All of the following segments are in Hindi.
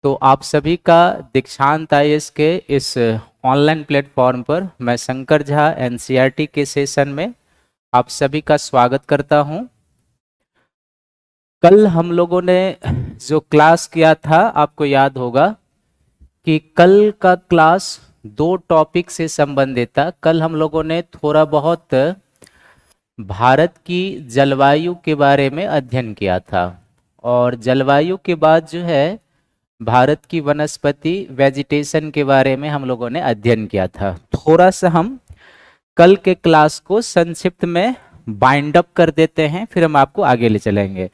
तो आप सभी का दीक्षांत आईएएस के इस ऑनलाइन प्लेटफॉर्म पर मैं शंकर झा एनसीईआरटी के सेशन में आप सभी का स्वागत करता हूं। कल हम लोगों ने जो क्लास किया था आपको याद होगा कि कल का क्लास दो टॉपिक से संबंधित था। कल हम लोगों ने थोड़ा बहुत भारत की जलवायु के बारे में अध्ययन किया था और जलवायु के बाद जो है भारत की वनस्पति वेजिटेशन के बारे में हम लोगों ने अध्ययन किया था। थोड़ा सा हम कल के क्लास को संक्षिप्त में बाइंड अप कर देते हैं, फिर हम आपको आगे ले चलेंगे।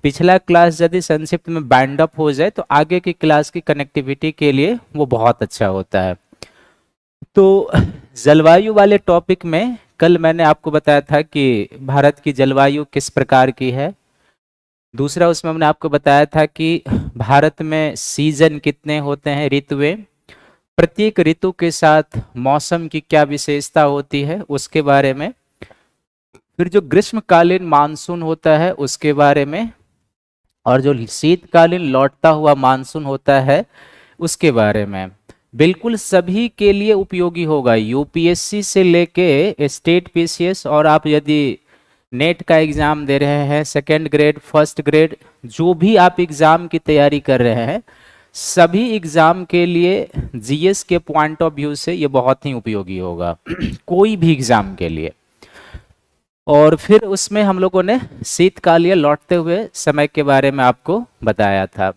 पिछला क्लास यदि संक्षिप्त में बाइंड अप हो जाए तो आगे की क्लास की कनेक्टिविटी के लिए वो बहुत अच्छा होता है। तो जलवायु वाले टॉपिक में कल मैंने आपको बताया था कि भारत की जलवायु किस प्रकार की है। दूसरा उसमें हमने आपको बताया था कि भारत में सीजन कितने होते हैं, ऋतुएं, प्रत्येक ऋतु के साथ मौसम की क्या विशेषता होती है उसके बारे में, फिर जो ग्रीष्मकालीन मानसून होता है उसके बारे में, और जो शीतकालीन लौटता हुआ मानसून होता है उसके बारे में। बिल्कुल सभी के लिए उपयोगी होगा, यूपीएससी से लेके स्टेट पीसीएस, और आप यदि नेट का एग्जाम दे रहे हैं, सेकेंड ग्रेड, फर्स्ट ग्रेड, जो भी आप एग्जाम की तैयारी कर रहे हैं, सभी एग्जाम के लिए जीएस के पॉइंट ऑफ व्यू से ये बहुत ही उपयोगी होगा कोई भी एग्जाम के लिए। और फिर उसमें हम लोगों ने शीतकालीन लौटते हुए समय के बारे में आपको बताया था।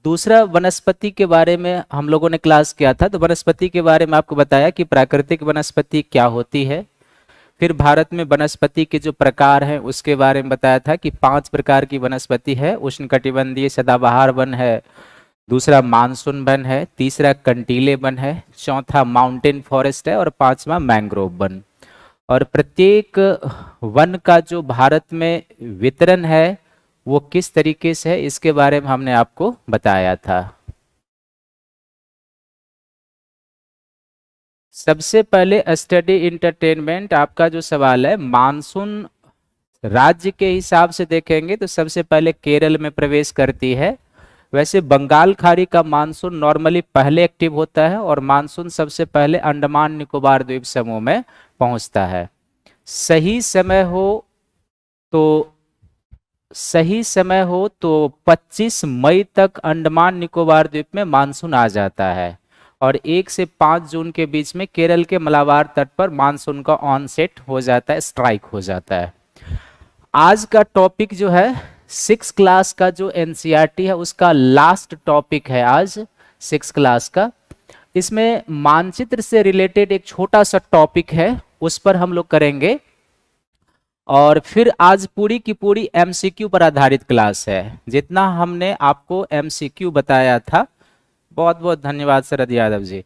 दूसरा वनस्पति के बारे में हम लोगों ने क्लास किया था, तो वनस्पति के बारे में आपको बताया कि प्राकृतिक वनस्पति क्या होती है। फिर भारत में वनस्पति के जो प्रकार हैं उसके बारे में बताया था कि 5 प्रकार की वनस्पति है। उष्णकटिबंधीय सदाबहार वन है, दूसरा मानसून वन है, तीसरा कंटीले वन है, चौथा माउंटेन फॉरेस्ट है और पांचवा मैंग्रोव वन। और प्रत्येक वन का जो भारत में वितरण है वो किस तरीके से है इसके बारे में हमने आपको बताया था। सबसे पहले स्टडी इंटरटेनमेंट, आपका जो सवाल है, मानसून राज्य के हिसाब से देखेंगे तो सबसे पहले केरल में प्रवेश करती है। वैसे बंगाल खाड़ी का मानसून नॉर्मली पहले एक्टिव होता है और मानसून सबसे पहले अंडमान निकोबार द्वीप समूह में पहुंचता है। सही समय हो तो 25 मई तक अंडमान निकोबार द्वीप में मानसून आ जाता है और 1 से 5 जून के बीच में केरल के मलाबार तट पर मानसून का ऑनसेट हो जाता है, स्ट्राइक हो जाता है। आज का टॉपिक जो है 6 क्लास का जो एनसीईआरटी है उसका लास्ट टॉपिक है आज 6 क्लास का। इसमें मानचित्र से रिलेटेड एक छोटा सा टॉपिक है, उस पर हम लोग करेंगे, और फिर आज पूरी की पूरी एमसीक्यू पर आधारित क्लास है। जितना हमने आपको एमसीक्यू बताया था, बहुत बहुत धन्यवाद शरद यादव जी,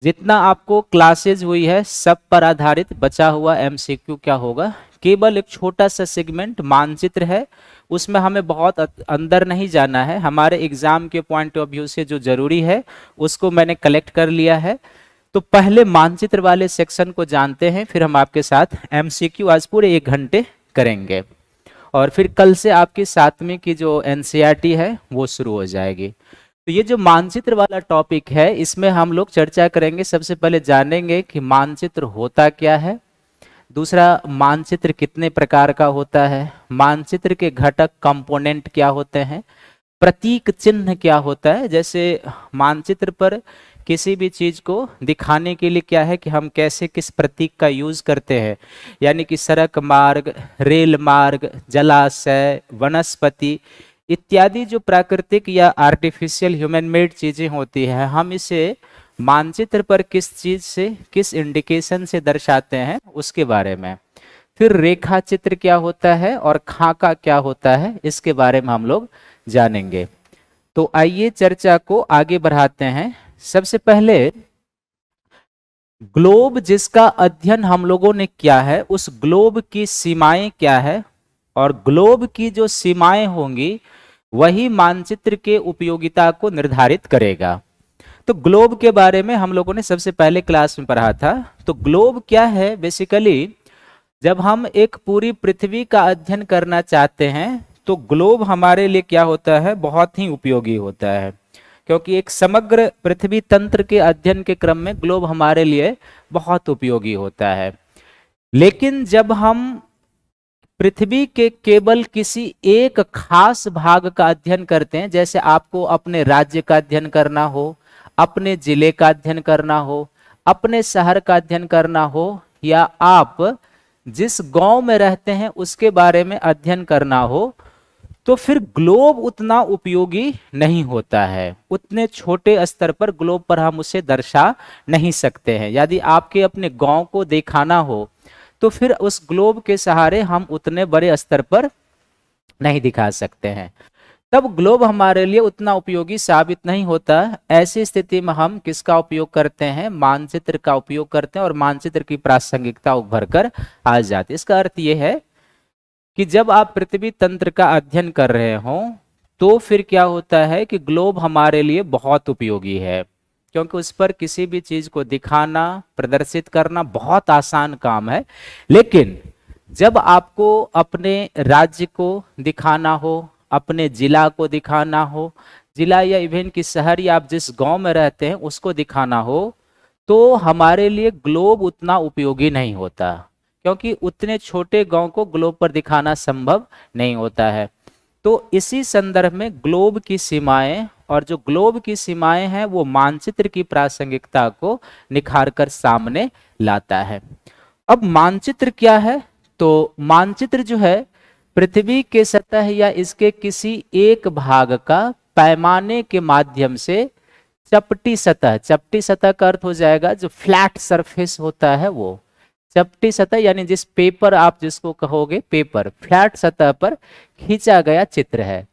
जितना आपको क्लासेज हुई है सब पर आधारित बचा हुआ एमसीक्यू क्या होगा, केवल एक छोटा सा सेगमेंट मानचित्र है, उसमें हमें बहुत अंदर नहीं जाना है। हमारे एग्जाम के पॉइंट ऑफ व्यू से जो जरूरी है उसको मैंने कलेक्ट कर लिया है। तो पहले मानचित्र वाले सेक्शन को जानते हैं, फिर हम आपके साथ एमसीक्यू आज पूरे 1 घंटे करेंगे और फिर कल से आपकी 7वीं की जो एनसीईआरटी है वो शुरू हो जाएगी। तो ये जो मानचित्र वाला टॉपिक है इसमें हम लोग चर्चा करेंगे। सबसे पहले जानेंगे कि मानचित्र होता क्या है, दूसरा मानचित्र कितने प्रकार का होता है, मानचित्र के घटक कंपोनेंट क्या होते हैं, प्रतीक चिन्ह क्या होता है, जैसे मानचित्र पर किसी भी चीज को दिखाने के लिए क्या है कि हम कैसे किस प्रतीक का यूज करते हैं, यानी कि सड़क मार्ग, रेल मार्ग, जलाशय, वनस्पति इत्यादि जो प्राकृतिक या आर्टिफिशियल ह्यूमन मेड चीजें होती हैं, हम इसे मानचित्र पर किस चीज से, किस इंडिकेशन से दर्शाते हैं उसके बारे में। फिर रेखा चित्र क्या होता है और खाका क्या होता है इसके बारे में हम लोग जानेंगे। तो आइए चर्चा को आगे बढ़ाते हैं। सबसे पहले ग्लोब जिसका अध्ययन हम लोगों ने किया है उस ग्लोब की सीमाएं क्या है, और ग्लोब की जो सीमाएं होंगी वही मानचित्र के उपयोगिता को निर्धारित करेगा। तो ग्लोब के बारे में हम लोगों ने सबसे पहले क्लास में पढ़ा था। तो ग्लोब क्या है, बेसिकली जब हम एक पूरी पृथ्वी का अध्ययन करना चाहते हैं तो ग्लोब हमारे लिए क्या होता है, बहुत ही उपयोगी होता है। क्योंकि एक समग्र पृथ्वी तंत्र के अध्ययन के क्रम में ग्लोब हमारे लिए बहुत उपयोगी होता है। लेकिन जब हम पृथ्वी के केवल किसी एक खास भाग का अध्ययन करते हैं, जैसे आपको अपने राज्य का अध्ययन करना हो, अपने जिले का अध्ययन करना हो, अपने शहर का अध्ययन करना हो, या आप जिस गांव में रहते हैं उसके बारे में अध्ययन करना हो, तो फिर ग्लोब उतना उपयोगी नहीं होता है। उतने छोटे स्तर पर ग्लोब पर हम उसे दर्शा नहीं सकते हैं। यदि आपके अपने गांव को दिखाना हो तो फिर उस ग्लोब के सहारे हम उतने बड़े स्तर पर नहीं दिखा सकते हैं। तब ग्लोब हमारे लिए उतना उपयोगी साबित नहीं होता। ऐसी स्थिति में हम किसका उपयोग करते हैं? मानचित्र का उपयोग करते हैं, और मानचित्र की प्रासंगिकता उभर कर आ जाती है। इसका अर्थ यह है कि जब आप पृथ्वी तंत्र का अध्ययन कर रहे हो तो फिर क्या होता है कि ग्लोब हमारे लिए बहुत उपयोगी है, क्योंकि उस पर किसी भी चीज को दिखाना, प्रदर्शित करना बहुत आसान काम है। लेकिन जब आपको अपने राज्य को दिखाना हो, अपने जिला को दिखाना हो, जिला या इवन की शहर या आप जिस गांव में रहते हैं उसको दिखाना हो, तो हमारे लिए ग्लोब उतना उपयोगी नहीं होता, क्योंकि उतने छोटे गांव को ग्लोब पर दिखाना संभव नहीं होता है। तो इसी संदर्भ में ग्लोब की सीमाएं, और जो ग्लोब की सीमाएं हैं वो मानचित्र की प्रासंगिकता को निखार कर सामने लाता है। अब मानचित्र क्या है? तो मानचित्र जो है पृथ्वी के सतह या इसके किसी एक भाग का पैमाने के माध्यम से चपटी सतह का अर्थ हो जाएगा जो फ्लैट सरफेस होता है, वो चपटी सतह यानी जिस पेपर आप जिसको कहोगे पेपर, फ्लैट सतह पर खींचा गया चित्र है।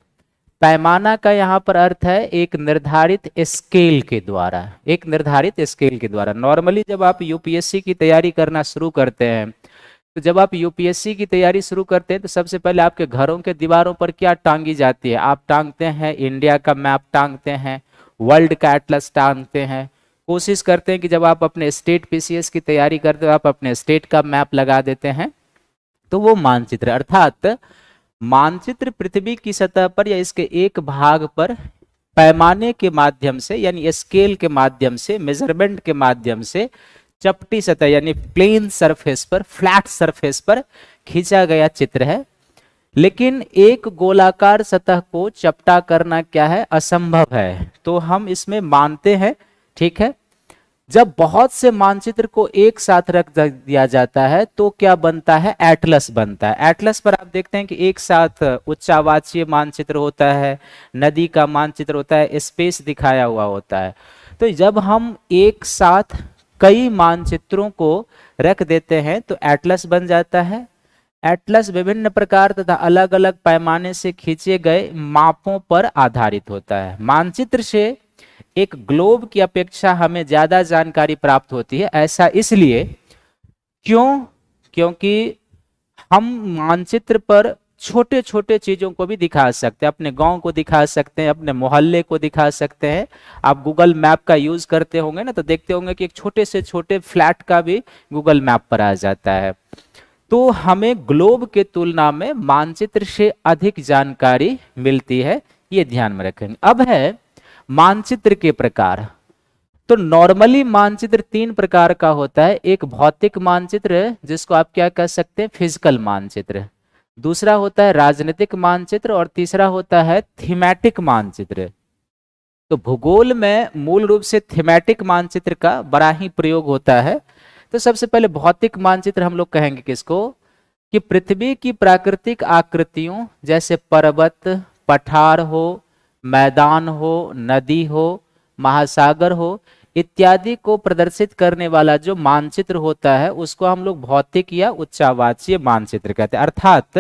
पैमाना का यहाँ पर अर्थ है एक निर्धारित स्केल के द्वारा, एक निर्धारित स्केल के द्वारा। नॉर्मली जब आप यूपीएससी की तैयारी करना शुरू करते हैं, तो जब आप यूपीएससी की तैयारी शुरू करते हैं तो सबसे पहले आपके घरों के दीवारों पर क्या टांगी जाती है? आप टांगते हैं इंडिया का मैप, टांगते हैं वर्ल्ड का एटलस, टांगते हैं। कोशिश करते हैं कि जब आप अपने स्टेट पीसीएस की तैयारी करते हो आप अपने स्टेट का मैप लगा देते हैं। तो वो मानचित्र, अर्थात मानचित्र पृथ्वी की सतह पर या इसके एक भाग पर पैमाने के माध्यम से यानी स्केल के माध्यम से, मेजरमेंट के माध्यम से चपटी सतह यानी प्लेन सरफेस पर, फ्लैट सरफेस पर खींचा गया चित्र है। लेकिन एक गोलाकार सतह को चपटा करना क्या है? असंभव है। तो हम इसमें मानते हैं, ठीक है। जब बहुत से मानचित्र को एक साथ रख दिया जाता है तो क्या बनता है? एटलस बनता है। एटलस पर आप देखते हैं कि एक साथ उच्चावाचीय मानचित्र होता है, नदी का मानचित्र होता है, स्पेस दिखाया हुआ होता है। तो जब हम एक साथ कई मानचित्रों को रख देते हैं तो एटलस बन जाता है। एटलस विभिन्न प्रकार तथा अलग अलग पैमाने से खींचे गए मापों पर आधारित होता है। मानचित्र से एक ग्लोब की अपेक्षा हमें ज्यादा जानकारी प्राप्त होती है। ऐसा इसलिए क्योंकि हम मानचित्र पर छोटे छोटे चीजों को भी दिखा सकते हैं, अपने गांव को दिखा सकते हैं, अपने मोहल्ले को दिखा सकते हैं। आप गूगल मैप का यूज करते होंगे ना, तो देखते होंगे कि एक छोटे से छोटे फ्लैट का भी गूगल मैप पर आ जाता है। तो हमें ग्लोब के तुलना में मानचित्र से अधिक जानकारी मिलती है, ये ध्यान में रखेंगे। अब है मानचित्र के प्रकार। तो नॉर्मली मानचित्र 3 प्रकार का होता है। एक भौतिक मानचित्र जिसको आप क्या कह सकते हैं? फिजिकल मानचित्र। दूसरा होता है राजनीतिक मानचित्र, और तीसरा होता है थीमेटिक मानचित्र। तो भूगोल में मूल रूप से थीमेटिक मानचित्र का बड़ा ही प्रयोग होता है। तो सबसे पहले भौतिक मानचित्र हम लोग कहेंगे किसको? कि पृथ्वी की प्राकृतिक आकृतियों जैसे पर्वत, पठार हो, मैदान हो, नदी हो, महासागर हो इत्यादि को प्रदर्शित करने वाला जो मानचित्र होता है उसको हम लोग भौतिक या उच्चावाचीय मानचित्र कहते हैं। अर्थात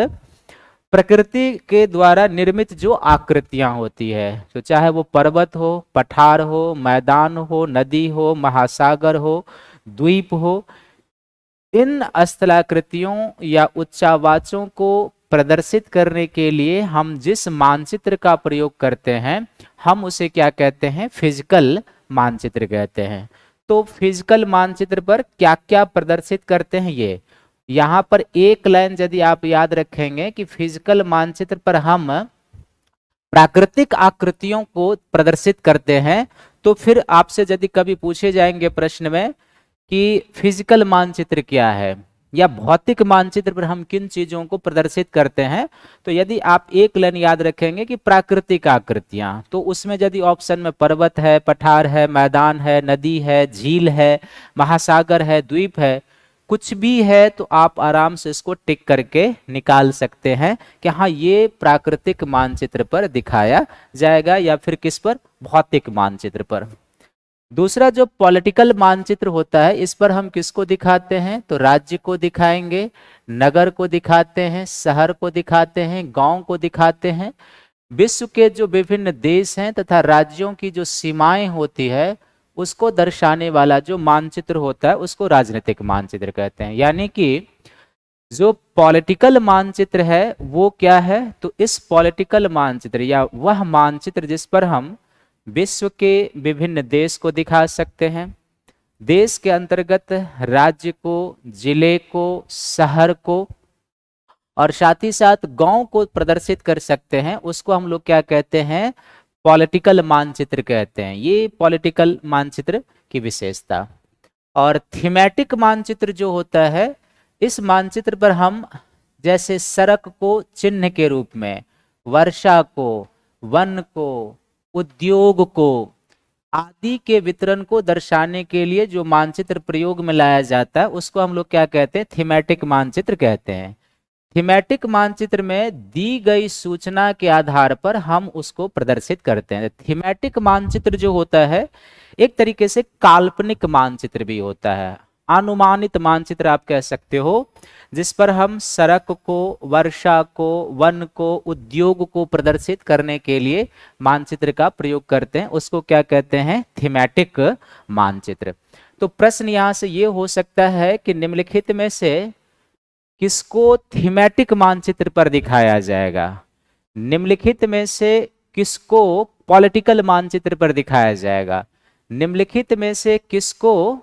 प्रकृति के द्वारा निर्मित जो आकृतियां होती है, तो चाहे वो पर्वत हो, पठार हो, मैदान हो, नदी हो, महासागर हो, द्वीप हो, इन स्थलाकृतियों या उच्चावाचों को प्रदर्शित करने के लिए हम जिस मानचित्र का प्रयोग करते हैं हम उसे क्या कहते हैं? फिजिकल मानचित्र कहते हैं। तो फिजिकल मानचित्र पर क्या क्या प्रदर्शित करते हैं ये यहाँ पर एक लाइन यदि आप याद रखेंगे कि फिजिकल मानचित्र पर हम प्राकृतिक आकृतियों को प्रदर्शित करते हैं। तो फिर आपसे यदि कभी पूछे जाएंगे प्रश्न में कि फिजिकल मानचित्र क्या है या भौतिक मानचित्र पर हम किन चीजों को प्रदर्शित करते हैं, तो यदि आप एक लाइन याद रखेंगे कि प्राकृतिक आकृतियां, तो उसमें यदि ऑप्शन में पर्वत है, पठार है, मैदान है, नदी है, झील है, महासागर है, द्वीप है, कुछ भी है, तो आप आराम से इसको टिक करके निकाल सकते हैं कि हाँ ये प्राकृतिक मानचित्र पर दिखाया जाएगा या फिर किस पर, भौतिक मानचित्र पर। दूसरा जो पॉलिटिकल मानचित्र होता है, इस पर हम किसको दिखाते हैं, तो राज्य को दिखाएंगे, नगर को दिखाते हैं, शहर को दिखाते हैं, गांव को दिखाते हैं। विश्व के जो विभिन्न देश हैं तथा राज्यों की जो सीमाएं होती है उसको दर्शाने वाला जो मानचित्र होता है उसको राजनीतिक मानचित्र कहते हैं। यानी कि जो पॉलिटिकल मानचित्र है वो क्या है, तो इस पॉलिटिकल मानचित्र या वह मानचित्र जिस पर हम विश्व के विभिन्न देश को दिखा सकते हैं, देश के अंतर्गत राज्य को, जिले को, शहर को और साथ ही साथ गांव को प्रदर्शित कर सकते हैं, उसको हम लोग क्या कहते हैं, पॉलिटिकल मानचित्र कहते हैं। ये पॉलिटिकल मानचित्र की विशेषता। और थीमेटिक मानचित्र जो होता है, इस मानचित्र पर हम जैसे सड़क को चिन्ह के रूप में, वर्षा को, वन को, उद्योग को आदि के वितरण को दर्शाने के लिए जो मानचित्र प्रयोग में लाया जाता है उसको हम लोग क्या कहते हैं, थीमेटिक मानचित्र कहते हैं। थीमेटिक मानचित्र में दी गई सूचना के आधार पर हम उसको प्रदर्शित करते हैं। थीमेटिक मानचित्र जो होता है एक तरीके से काल्पनिक मानचित्र भी होता है, अनुमानित मानचित्र आप कह सकते हो, जिस पर हम सड़क को, वर्षा को, वन को, उद्योग को प्रदर्शित करने के लिए मानचित्र का प्रयोग करते हैं, उसको क्या कहते हैं, थीमेटिक मानचित्र। तो प्रश्न यहां से ये हो सकता है कि निम्नलिखित में से किसको थीमेटिक मानचित्र पर दिखाया जाएगा, निम्नलिखित में से किसको पॉलिटिकल मानचित्र पर दिखाया जाएगा, निम्नलिखित में से किसको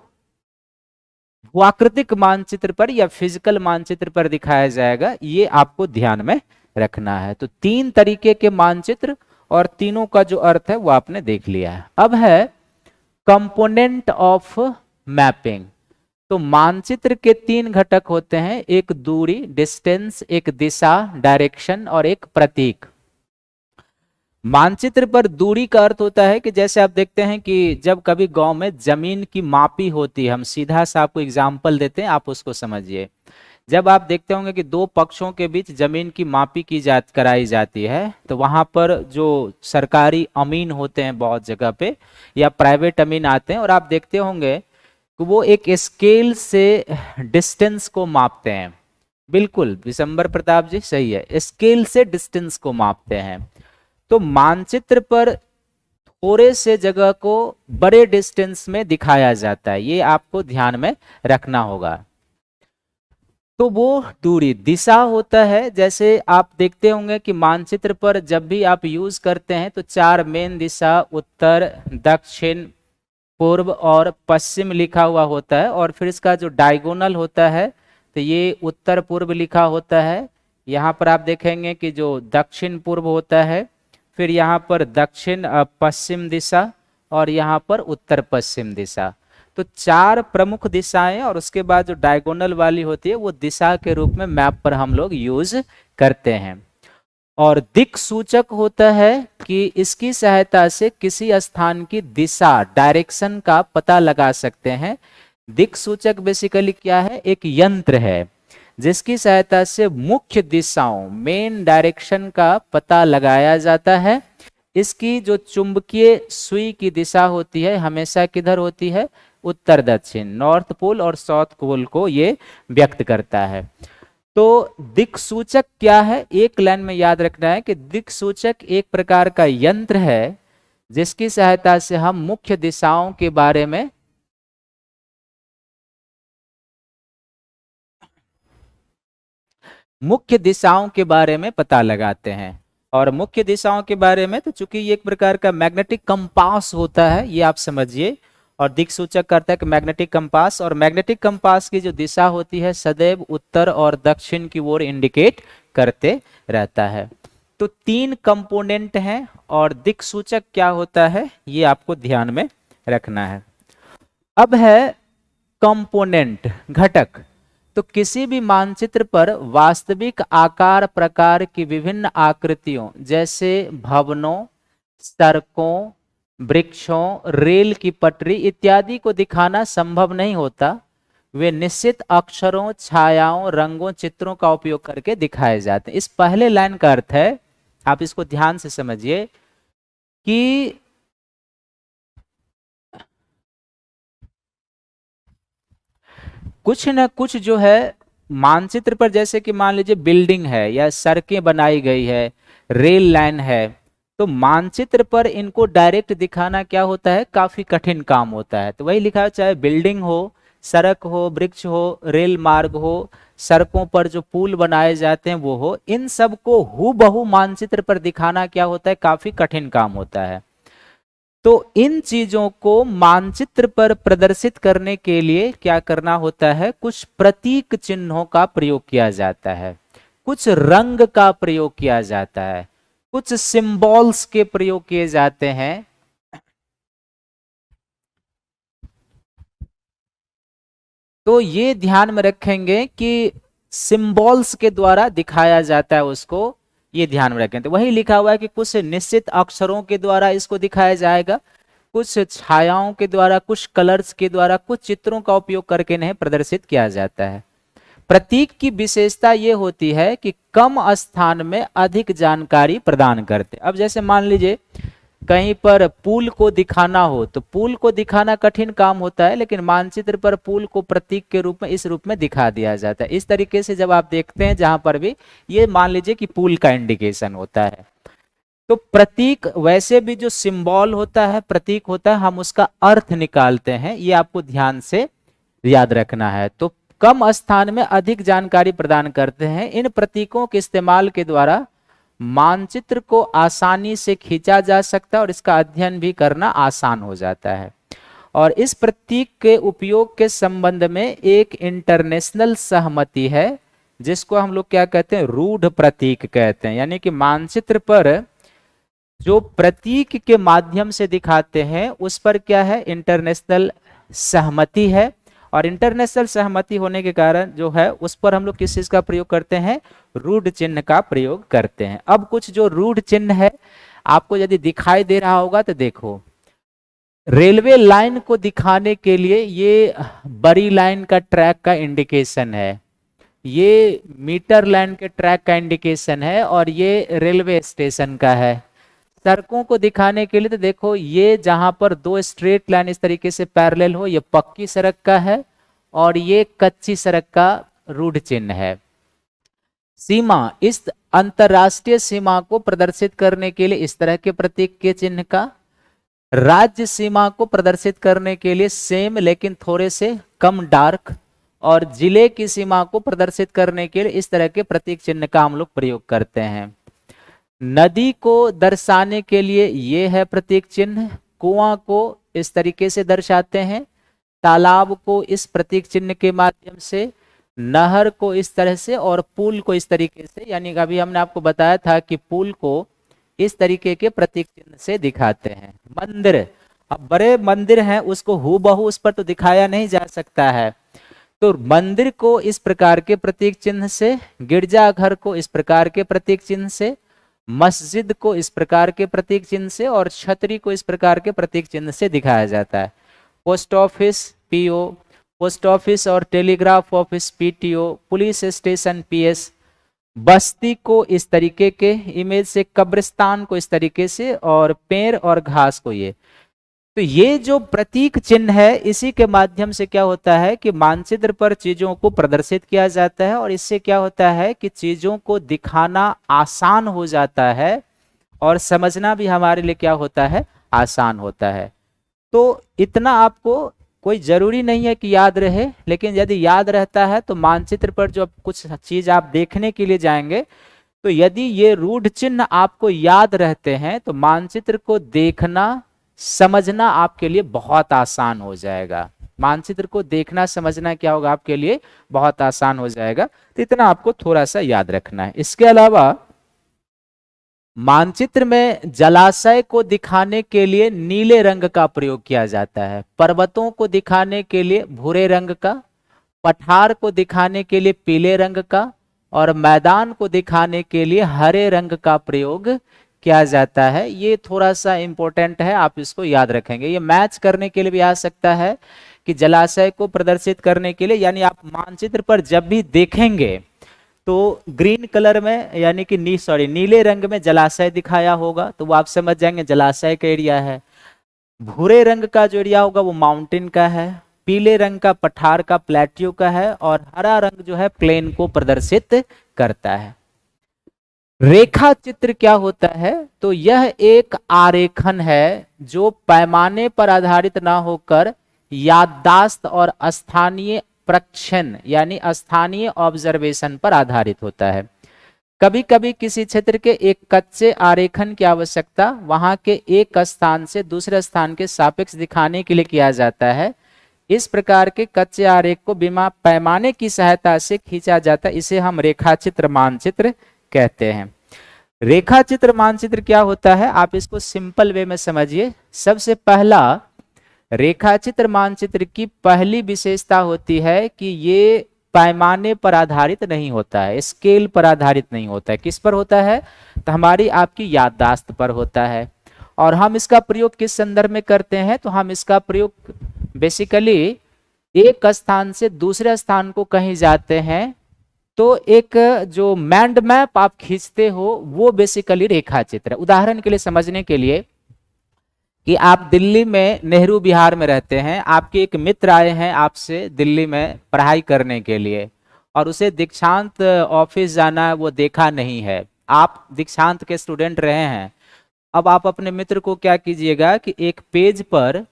भूआकृतिक मानचित्र पर या फिजिकल मानचित्र पर दिखाया जाएगा, ये आपको ध्यान में रखना है। तो तीन तरीके के मानचित्र और तीनों का जो अर्थ है वो आपने देख लिया है। अब है कंपोनेंट ऑफ मैपिंग। तो मानचित्र के तीन घटक होते हैं, एक दूरी डिस्टेंस, एक दिशा डायरेक्शन और एक प्रतीक। मानचित्र पर दूरी का अर्थ होता है कि जैसे आप देखते हैं कि जब कभी गांव में जमीन की मापी होती है, हम सीधा सा आपको एग्जांपल देते हैं, आप उसको समझिए। जब आप देखते होंगे कि दो पक्षों के बीच जमीन की मापी कराई जाती है, तो वहां पर जो सरकारी अमीन होते हैं बहुत जगह पे या प्राइवेट अमीन आते हैं और आप देखते होंगे कि वो एक स्केल से डिस्टेंस को मापते हैं। बिल्कुल विशंबर प्रताप जी सही है, स्केल से डिस्टेंस को मापते हैं। तो मानचित्र पर थोड़े से जगह को बड़े डिस्टेंस में दिखाया जाता है, ये आपको ध्यान में रखना होगा। तो वो दूरी, दिशा होता है, जैसे आप देखते होंगे कि मानचित्र पर जब भी आप यूज करते हैं तो चार मेन दिशा, उत्तर, दक्षिण, पूर्व और पश्चिम लिखा हुआ होता है, और फिर इसका जो डायगोनल होता है तो ये उत्तर पूर्व लिखा होता है। यहाँ पर आप देखेंगे कि जो दक्षिण पूर्व होता है, फिर यहाँ पर दक्षिण पश्चिम दिशा और यहाँ पर उत्तर पश्चिम दिशा। तो चार प्रमुख दिशाएं और उसके बाद जो डायगोनल वाली होती है वो दिशा के रूप में मैप पर हम लोग यूज करते हैं। और दिक् सूचक होता है कि इसकी सहायता से किसी स्थान की दिशा, डायरेक्शन का पता लगा सकते हैं। दिक् सूचक बेसिकली क्या है, एक यंत्र है जिसकी सहायता से मुख्य दिशाओं, मेन डायरेक्शन का पता लगाया जाता है। इसकी जो चुंबकीय सुई की दिशा होती है हमेशा किधर होती है, उत्तर दक्षिण, नॉर्थ पोल और साउथ पोल को ये व्यक्त करता है। तो दिक् सूचक क्या है, एक लाइन में याद रखना है कि दिक् सूचक एक प्रकार का यंत्र है जिसकी सहायता से हम मुख्य दिशाओं के बारे में पता लगाते हैं। और मुख्य दिशाओं के बारे में तो चूंकि ये एक प्रकार का मैग्नेटिक कंपास होता है, ये आप समझिए, और दिक् सूचक करता है कि मैग्नेटिक कंपास, और मैग्नेटिक कंपास की जो दिशा होती है सदैव उत्तर और दक्षिण की ओर इंडिकेट करते रहता है। तो 3 कंपोनेंट हैं और दिक्सूचक क्या होता है ये आपको ध्यान में रखना है। अब है कंपोनेंट, घटक। तो किसी भी मानचित्र पर वास्तविक आकार प्रकार की विभिन्न आकृतियों जैसे भवनों, सड़कों, वृक्षों, रेल की पटरी इत्यादि को दिखाना संभव नहीं होता। वे निश्चित अक्षरों, छायाओं, रंगों, चित्रों का उपयोग करके दिखाए जाते हैं। इस पहले लाइन का अर्थ है, आप इसको ध्यान से समझिए कि कुछ न कुछ जो है मानचित्र पर, जैसे कि मान लीजिए बिल्डिंग है या सड़कें बनाई गई है, रेल लाइन है, तो मानचित्र पर इनको डायरेक्ट दिखाना क्या होता है, काफी कठिन काम होता है। तो वही लिखा है, चाहे बिल्डिंग हो, सड़क हो, वृक्ष हो, रेल मार्ग हो, सड़कों पर जो पुल बनाए जाते हैं वो हो, इन सब को हूबहू मानचित्र पर दिखाना क्या होता है, काफी कठिन काम होता है। तो इन चीजों को मानचित्र पर प्रदर्शित करने के लिए क्या करना होता है, कुछ प्रतीक चिन्हों का प्रयोग किया जाता है, कुछ रंग का प्रयोग किया जाता है, कुछ सिंबल्स के प्रयोग किए जाते हैं। तो ये ध्यान में रखेंगे कि सिंबल्स के द्वारा दिखाया जाता है उसको, ये ध्यान में रखें। तो वही लिखा हुआ है कि कुछ निश्चित अक्षरों के द्वारा इसको दिखाया जाएगा, कुछ छायाओं के द्वारा, कुछ कलर्स के द्वारा, कुछ चित्रों का उपयोग करके इन्हें प्रदर्शित किया जाता है। प्रतीक की विशेषता ये होती है कि कम स्थान में अधिक जानकारी प्रदान करते। अब जैसे मान लीजिए कहीं पर पुल को दिखाना हो, तो पुल को दिखाना कठिन काम होता है, लेकिन मानचित्र पर पुल को प्रतीक के रूप में, इस रूप में दिखा दिया जाता है। इस तरीके से जब आप देखते हैं जहां पर भी, ये मान लीजिए कि पुल का इंडिकेशन होता है। तो प्रतीक, वैसे भी जो सिंबल होता है, प्रतीक होता है, हम उसका अर्थ निकालते हैं, ये आपको ध्यान से याद रखना है। तो कम स्थान में अधिक जानकारी प्रदान करते हैं। इन प्रतीकों के इस्तेमाल के द्वारा मानचित्र को आसानी से खींचा जा सकता है और इसका अध्ययन भी करना आसान हो जाता है। और इस प्रतीक के उपयोग के संबंध में एक इंटरनेशनल सहमति है, जिसको हम लोग क्या कहते हैं, रूढ़ प्रतीक कहते हैं। यानी कि मानचित्र पर जो प्रतीक के माध्यम से दिखाते हैं उस पर क्या है, इंटरनेशनल सहमति है। और इंटरनेशनल सहमति होने के कारण जो है उस पर हम लोग किस चीज का प्रयोग करते हैं, रूढ़ चिन्ह का प्रयोग करते हैं। अब कुछ जो रूढ़ चिन्ह है आपको यदि दिखाई दे रहा होगा तो देखो, रेलवे लाइन को दिखाने के लिए ये बड़ी लाइन का ट्रैक का इंडिकेशन है, ये मीटर लाइन के ट्रैक का इंडिकेशन है, और ये रेलवे स्टेशन का है। सड़कों को दिखाने के लिए तो देखो, ये जहां पर दो स्ट्रेट लाइन इस तरीके से पैरेलल हो, ये पक्की सड़क का है, और ये कच्ची सड़क का रूढ़ चिन्ह है। सीमा, इस अंतरराष्ट्रीय सीमा को प्रदर्शित करने के लिए इस तरह के प्रतीक के चिन्ह का, राज्य सीमा को प्रदर्शित करने के लिए सेम लेकिन थोड़े से कम डार्क, और जिले की सीमा को प्रदर्शित करने के लिए इस तरह के प्रतीक चिन्ह का हम लोग प्रयोग करते हैं। नदी को दर्शाने के लिए ये है प्रतीक चिन्ह, कुआं को इस तरीके से दर्शाते हैं, तालाब को इस प्रतीक चिन्ह के माध्यम से, नहर को इस तरह से, और पुल को इस तरीके से। यानी अभी हमने आपको बताया था कि पुल को इस तरीके के प्रतीक चिन्ह से दिखाते हैं। मंदिर, अब बड़े मंदिर हैं उसको हूबहू उस पर तो दिखाया नहीं जा सकता है, तो मंदिर को इस प्रकार के प्रतीक चिन्ह से, गिरजाघर को इस प्रकार के प्रतीक चिन्ह से, मस्जिद को इस प्रकार के प्रतीक चिन्ह से, और छतरी को इस प्रकार के प्रतीक चिन्ह से दिखाया जाता है। Post office PO, post office और telegraph office PTO, police station PS, बस्ती को इस तरीके के इमेज से, कब्रिस्तान को इस तरीके से, और पेड़ और घास को ये। तो ये जो प्रतीक चिन्ह है इसी के माध्यम से क्या होता है कि मानचित्र पर चीजों को प्रदर्शित किया जाता है, और इससे क्या होता है कि चीजों को दिखाना आसान हो जाता है और समझना भी हमारे लिए क्या होता है, आसान होता है। तो इतना आपको कोई जरूरी नहीं है कि याद रहे, लेकिन यदि याद रहता है तो मानचित्र पर जो कुछ चीज आप देखने के लिए जाएंगे, तो यदि ये रूढ़ चिन्ह आपको याद रहते हैं तो मानचित्र को देखना समझना आपके लिए बहुत आसान हो जाएगा। मानचित्र को देखना समझना क्या होगा, आपके लिए बहुत आसान हो जाएगा। तो इतना आपको थोड़ा सा याद रखना है। इसके अलावा मानचित्र में जलाशय को दिखाने के लिए नीले रंग का प्रयोग किया जाता है, पर्वतों को दिखाने के लिए भूरे रंग का, पठार को दिखाने के लिए पीले रंग का और मैदान को दिखाने के लिए हरे रंग का प्रयोग किया जाता है। ये थोड़ा सा इंपॉर्टेंट है, आप इसको याद रखेंगे। ये मैच करने के लिए भी आ सकता है कि जलाशय को प्रदर्शित करने के लिए, यानी आप मानचित्र पर जब भी देखेंगे तो ग्रीन कलर में यानी कि नीले रंग में जलाशय दिखाया होगा तो वो आप समझ जाएंगे जलाशय का एरिया है। भूरे रंग का जो एरिया होगा वो माउंटेन का है, पीले रंग का पठार का प्लेट्यू का है और हरा रंग जो है प्लेन को प्रदर्शित करता है। रेखा चित्र क्या होता है? तो यह एक आरेखन है जो पैमाने पर आधारित ना होकर याददाश्त और स्थानीय प्रक्षण यानी स्थानीय ऑब्जर्वेशन पर आधारित होता है। कभी कभी किसी क्षेत्र के एक कच्चे आरेखन की आवश्यकता वहां के एक स्थान से दूसरे स्थान के सापेक्ष दिखाने के लिए किया जाता है। इस प्रकार के कच्चे आरेख को बिना पैमाने की सहायता से खींचा जाता है, इसे हम रेखाचित्र मानचित्र कहते हैं। रेखाचित्र मानचित्र क्या होता है, आप इसको सिंपल वे में समझिए। सबसे पहला रेखाचित्र मानचित्र की पहली विशेषता होती है कि ये पैमाने पर आधारित नहीं होता है, स्केल पर आधारित नहीं होता है। किस पर होता है? तो हमारी आपकी याददाश्त पर होता है। और हम इसका प्रयोग किस संदर्भ में करते हैं? तो हम इसका प्रयोग बेसिकली एक स्थान से दूसरे स्थान को कहीं जाते हैं तो एक जो माइंड मैप आप खींचते हो वो बेसिकली रेखा चित्र है। उदाहरण के लिए समझने के लिए कि आप दिल्ली में नेहरू विहार में रहते हैं, आपके एक मित्र आए हैं आपसे दिल्ली में पढ़ाई करने के लिए और उसे दीक्षांत ऑफिस जाना है, वो देखा नहीं है। आप दीक्षांत के स्टूडेंट रहे हैं। अब आप अपने मित्र को क्या कीजिएगा कि एक पेज पर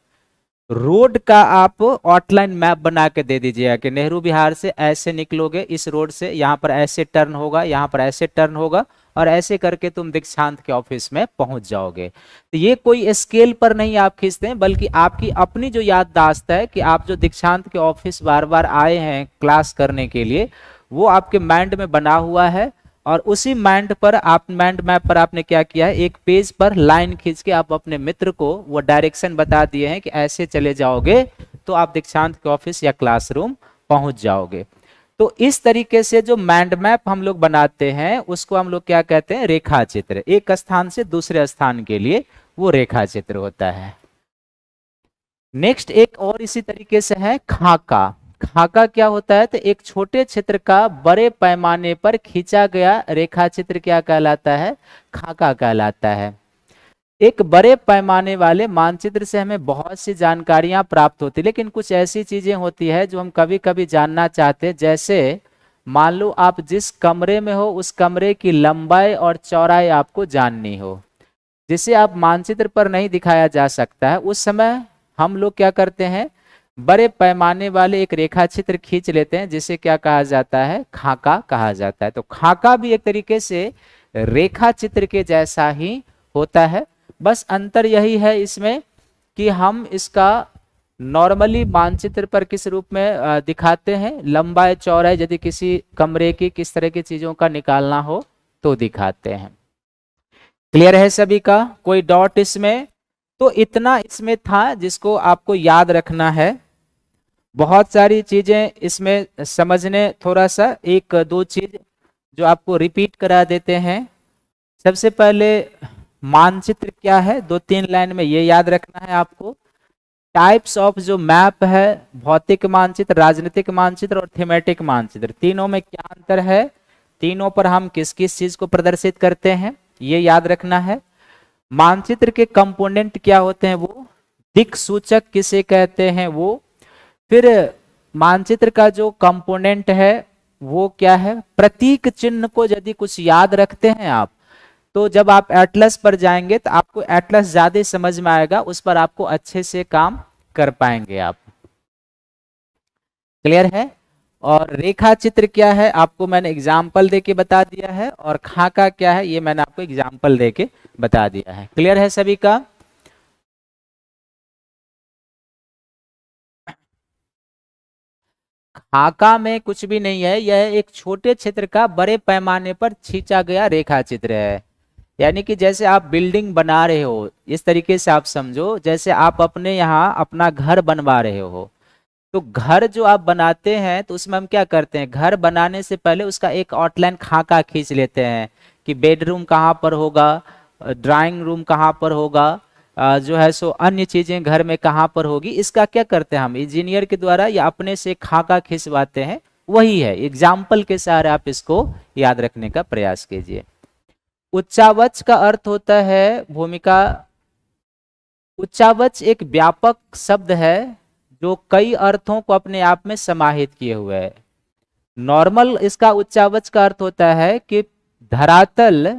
रोड का आप आउटलाइन मैप बना के दे दीजिएगा कि नेहरू विहार से ऐसे निकलोगे, इस रोड से यहाँ पर ऐसे टर्न होगा, यहाँ पर ऐसे टर्न होगा और ऐसे करके तुम दीक्षांत के ऑफिस में पहुंच जाओगे। तो ये कोई स्केल पर नहीं आप खींचते हैं, बल्कि आपकी अपनी जो याददाश्त है कि आप जो दीक्षांत के ऑफिस बार बार आए हैं क्लास करने के लिए, वो आपके माइंड में बना हुआ है। और उसी माइंड मैप पर आपने क्या किया है, एक पेज पर लाइन खींच के आप अपने मित्र को वो डायरेक्शन बता दिए हैं कि ऐसे चले जाओगे तो आप दीक्षांत के ऑफिस या क्लासरूम पहुंच जाओगे। तो इस तरीके से जो माइंड मैप हम लोग बनाते हैं उसको हम लोग क्या कहते हैं? रेखा चित्र। एक स्थान से दूसरे स्थान के लिए वो रेखा चित्र होता है। नेक्स्ट एक और इसी तरीके से है खाका। खाका क्या होता है? तो एक छोटे क्षेत्र का बड़े पैमाने पर खींचा गया रेखा चित्र क्या कहलाता है? खाका कहलाता है। एक बड़े पैमाने वाले मानचित्र से हमें बहुत सी जानकारियां प्राप्त होती, लेकिन कुछ ऐसी चीजें होती है जो हम कभी कभी जानना चाहते हैं। जैसे मान लो आप जिस कमरे में हो उस कमरे की लंबाई और चौड़ाई आपको जाननी हो, जिसे आप मानचित्र पर नहीं दिखाया जा सकता है। उस समय हम लोग क्या करते हैं? बड़े पैमाने वाले एक रेखा चित्र खींच लेते हैं, जिसे क्या कहा जाता है? खाका कहा जाता है। तो खाका भी एक तरीके से रेखा चित्र के जैसा ही होता है, बस अंतर यही है इसमें कि हम इसका नॉर्मली मानचित्र पर किस रूप में दिखाते हैं, लंबाई चौड़ाई यदि किसी कमरे की किस तरह की चीजों का निकालना हो तो दिखाते हैं। क्लियर है सभी का? कोई डॉट इसमें? तो इतना इसमें था जिसको आपको याद रखना है। बहुत सारी चीजें इसमें समझने, थोड़ा सा एक दो चीज जो आपको रिपीट करा देते हैं। सबसे पहले मानचित्र क्या है, दो तीन लाइन में ये याद रखना है आपको। टाइप्स ऑफ जो मैप है, भौतिक मानचित्र, राजनीतिक मानचित्र और थीमेटिक मानचित्र, तीनों में क्या अंतर है, तीनों पर हम किस किस चीज को प्रदर्शित करते हैं, ये याद रखना है। मानचित्र के कंपोनेंट क्या होते हैं, वो दिक् सूचक किसे कहते हैं वो। फिर मानचित्र का जो कंपोनेंट है वो क्या है, प्रतीक चिन्ह को यदि कुछ याद रखते हैं आप, तो जब आप एटलस पर जाएंगे तो आपको एटलस ज्यादा समझ में आएगा, उस पर आपको अच्छे से काम कर पाएंगे आप। क्लियर है? और रेखा चित्र क्या है आपको मैंने एग्जाम्पल देके बता दिया है, और खाका क्या है ये मैंने आपको एग्जाम्पल देके बता दिया है। क्लियर है सभी का? खाका में कुछ भी नहीं है, यह एक छोटे क्षेत्र का बड़े पैमाने पर खींचा गया रेखा चित्र है। यानी कि जैसे आप बिल्डिंग बना रहे हो, इस तरीके से आप समझो जैसे आप अपने यहाँ अपना घर बनवा रहे हो। तो घर जो आप बनाते हैं तो उसमें हम क्या करते हैं, घर बनाने से पहले उसका एक आउटलाइन खाका खींच लेते हैं कि बेडरूम कहाँ पर होगा, ड्राइंग रूम कहाँ पर होगा, जो है सो अन्य चीजें घर में कहाँ पर होगी। इसका क्या करते हैं हम इंजीनियर के द्वारा या अपने से खाका खिंचवाते हैं, वही है। एग्जाम्पल के सहारे आप इसको याद रखने का प्रयास कीजिए। उच्चावच का अर्थ होता है भूमिका। उच्चावच एक व्यापक शब्द है जो कई अर्थों को अपने आप में समाहित किए हुए है। नॉर्मल इसका उच्चावच का अर्थ होता है कि धरातल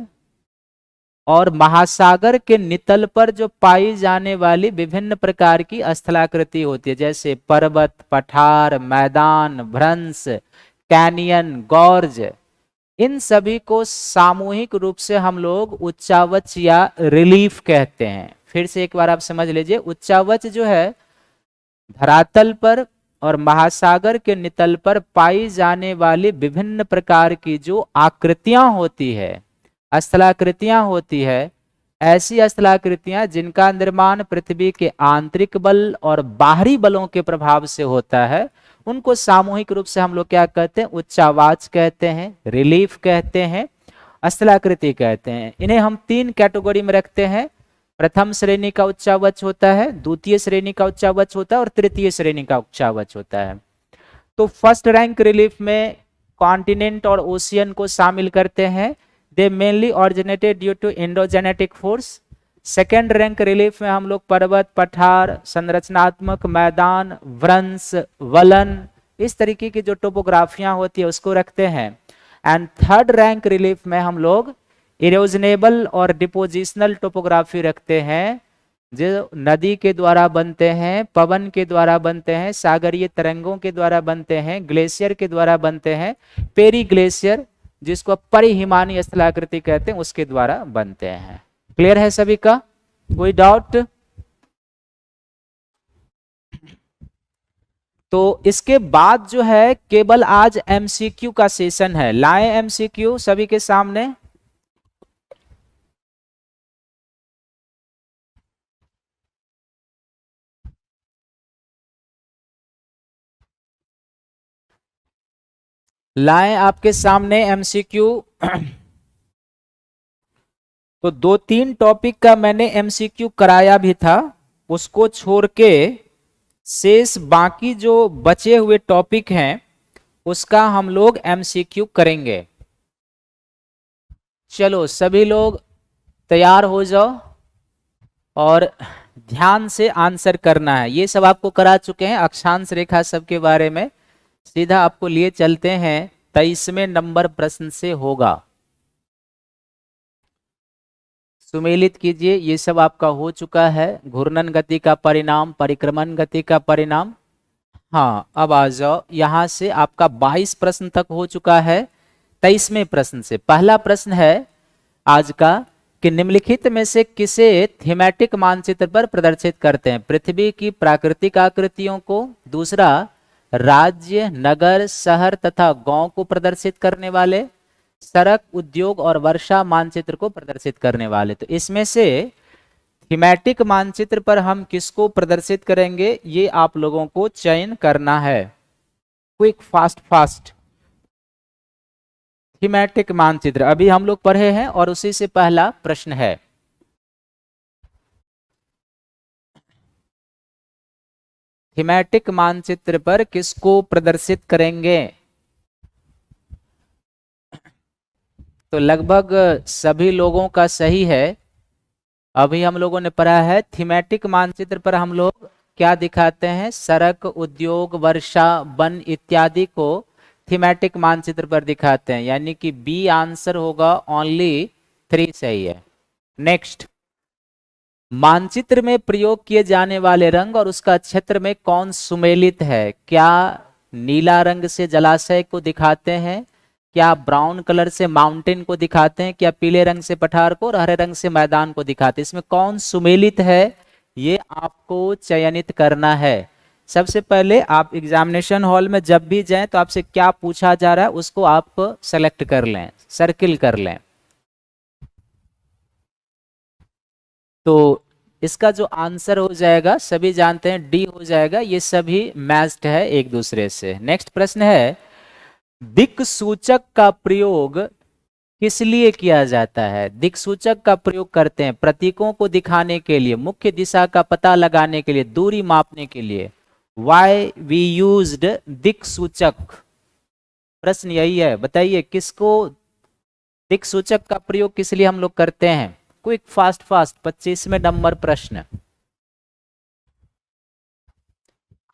और महासागर के नितल पर जो पाई जाने वाली विभिन्न प्रकार की स्थलाकृति होती है, जैसे पर्वत, पठार, मैदान, भ्रंश, कैनियन, गॉर्ज, इन सभी को सामूहिक रूप से हम लोग उच्चावच या रिलीफ कहते हैं। फिर से एक बार आप समझ लीजिए, उच्चावच जो है धरातल पर और महासागर के नितल पर पाई जाने वाली विभिन्न प्रकार की जो आकृतियां होती है, स्थलाकृतियां होती है, ऐसी स्थलाकृतियां जिनका निर्माण पृथ्वी के आंतरिक बल और बाहरी बलों के प्रभाव से होता है, उनको सामूहिक रूप से हम लोग क्या कहते हैं, उच्चावाच कहते हैं, रिलीफ कहते हैं, स्थलाकृति कहते हैं। इन्हें हम तीन कैटेगरी में रखते हैं। प्रथम श्रेणी का उच्चावच होता है, द्वितीय श्रेणी का उच्चावच होता है और तृतीय श्रेणी का उच्चावच होता है। तो फर्स्ट रैंक रिलीफ में कॉन्टिनेंट और ओशियन को शामिल करते हैं। They mainly originated due to endogenetic force. Second rank relief में हम लोग पर्वत, पठार, संरचनात्मक मैदान, वृंश, वलन, इस तरीके की जो टोपोग्राफियां होती है उसको रखते हैं। एंड थर्ड रैंक रिलीफ में हम लोग इरोजनेबल और डिपोजिशनल टोपोग्राफी रखते हैं, जो नदी के द्वारा बनते हैं, पवन के द्वारा बनते हैं, सागरीय तरंगों के द्वारा बनते हैं, ग्लेशियर के द्वारा बनते हैं, पेरी ग्लेशियर जिसको परिहिमानी स्थलाकृति कहते हैं उसके द्वारा बनते हैं। क्लियर है सभी का, कोई डाउट? तो इसके बाद जो है केवल आज एमसीक्यू का सेशन है। लाए एमसीक्यू सभी के सामने। लाए आपके सामने एमसीक्यू। तो दो तीन टॉपिक का मैंने एमसीक्यू कराया भी था, उसको छोड़ के शेष बाकी जो बचे हुए टॉपिक हैं उसका हम लोग एमसीक्यू करेंगे। चलो सभी लोग तैयार हो जाओ और ध्यान से आंसर करना है। ये सब आपको करा चुके हैं, अक्षांश रेखा सब के बारे में। सीधा आपको लिए चलते हैं 23वें नंबर प्रश्न से होगा। सुमेलित कीजिए, ये सब आपका हो चुका है। घूर्णन गति का परिणाम, परिक्रमण गति का परिणाम। हाँ अब आ जाओ, यहां से आपका 22 प्रश्न तक हो चुका है। 23वें प्रश्न से पहला प्रश्न है आज का कि निम्नलिखित में से किसे थीमेटिक मानचित्र पर प्रदर्शित करते हैं? पृथ्वी की प्राकृतिक आकृतियों को, दूसरा राज्य, नगर, शहर तथा गांव को प्रदर्शित करने वाले, सड़क, उद्योग और वर्षा मानचित्र को प्रदर्शित करने वाले। तो इसमें से थीमेटिक मानचित्र पर हम किसको प्रदर्शित करेंगे ये आप लोगों को चयन करना है। Quick fast fast. थीमेटिक मानचित्र अभी हम लोग पढ़े हैं और उसी से पहला प्रश्न है। थीमेटिक मानचित्र पर किसको प्रदर्शित करेंगे? तो लगभग सभी लोगों का सही है। अभी हम लोगों ने पढ़ा है थीमेटिक मानचित्र पर हम लोग क्या दिखाते हैं, सड़क, उद्योग, वर्षा, वन इत्यादि को थीमेटिक मानचित्र पर दिखाते हैं, यानी कि बी आंसर होगा, ओनली 3 सही है। नेक्स्ट, मानचित्र में प्रयोग किए जाने वाले रंग और उसका क्षेत्र में कौन सुमेलित है? क्या नीला रंग से जलाशय को दिखाते हैं, क्या ब्राउन कलर से माउंटेन को दिखाते हैं, क्या पीले रंग से पठार को और हरे रंग से मैदान को दिखाते हैं? इसमें कौन सुमेलित है ये आपको चयनित करना है। सबसे पहले आप एग्जामिनेशन हॉल में जब भी जाएं तो आपसे क्या पूछा जा रहा है उसको आप सेलेक्ट कर लें, सर्किल कर लें। तो इसका जो आंसर हो जाएगा सभी जानते हैं डी हो जाएगा, ये सभी मैच्ड है एक दूसरे से। नेक्स्ट प्रश्न है, दिक् सूचक का प्रयोग किस लिए किया जाता है? दिक् सूचक का प्रयोग करते हैं प्रतीकों को दिखाने के लिए, मुख्य दिशा का पता लगाने के लिए, दूरी मापने के लिए। Why we used दिक् सूचक? प्रश्न यही है, बताइए किसको दिक् सूचक का प्रयोग किस लिए हम लोग करते हैं? क्विक फास्ट फास्ट 25वें नंबर प्रश्न।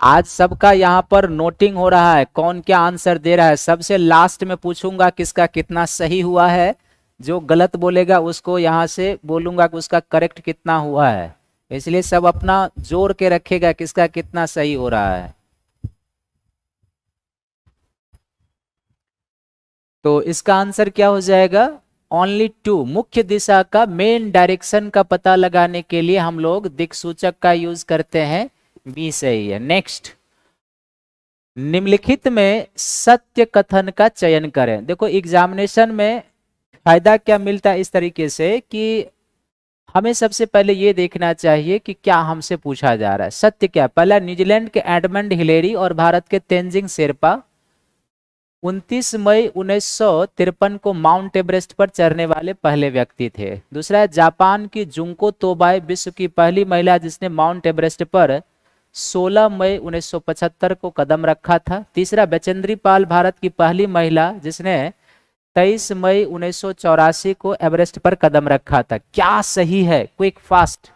आज सबका यहां पर नोटिंग हो रहा है, कौन क्या आंसर दे रहा है। सबसे लास्ट में पूछूंगा किसका कितना सही हुआ है, जो गलत बोलेगा उसको यहां से बोलूंगा कि उसका करेक्ट कितना हुआ है, इसलिए सब अपना जोर के रखेगा किसका कितना सही हो रहा है। तो इसका आंसर क्या हो जाएगा? Only two. मुख्य दिशा का मेन डायरेक्शन का पता लगाने के लिए हम लोग दिक्सूचक का यूज करते हैं, बी सही है। नेक्स्ट, निम्नलिखित में सत्य कथन का चयन करें। देखो एग्जामिनेशन में फायदा क्या मिलता है इस तरीके से कि हमें सबसे पहले ये देखना चाहिए कि क्या हमसे पूछा जा रहा है, सत्य क्या। पहला, न्यूजीलैंड के एडमंड हिलेरी और भारत के तेंजिंग शेरपा 29 मई 1953 को माउंट एवरेस्ट पर चढ़ने वाले पहले व्यक्ति थे। दूसरा है, जापान की जुंको तोबाई विश्व की पहली महिला जिसने माउंट एवरेस्ट पर 16 मई 1975 को कदम रखा था। तीसरा, बचेंद्री पाल भारत की पहली महिला जिसने 23 मई 1984 को एवरेस्ट पर कदम रखा था। क्या सही है? Quick fast.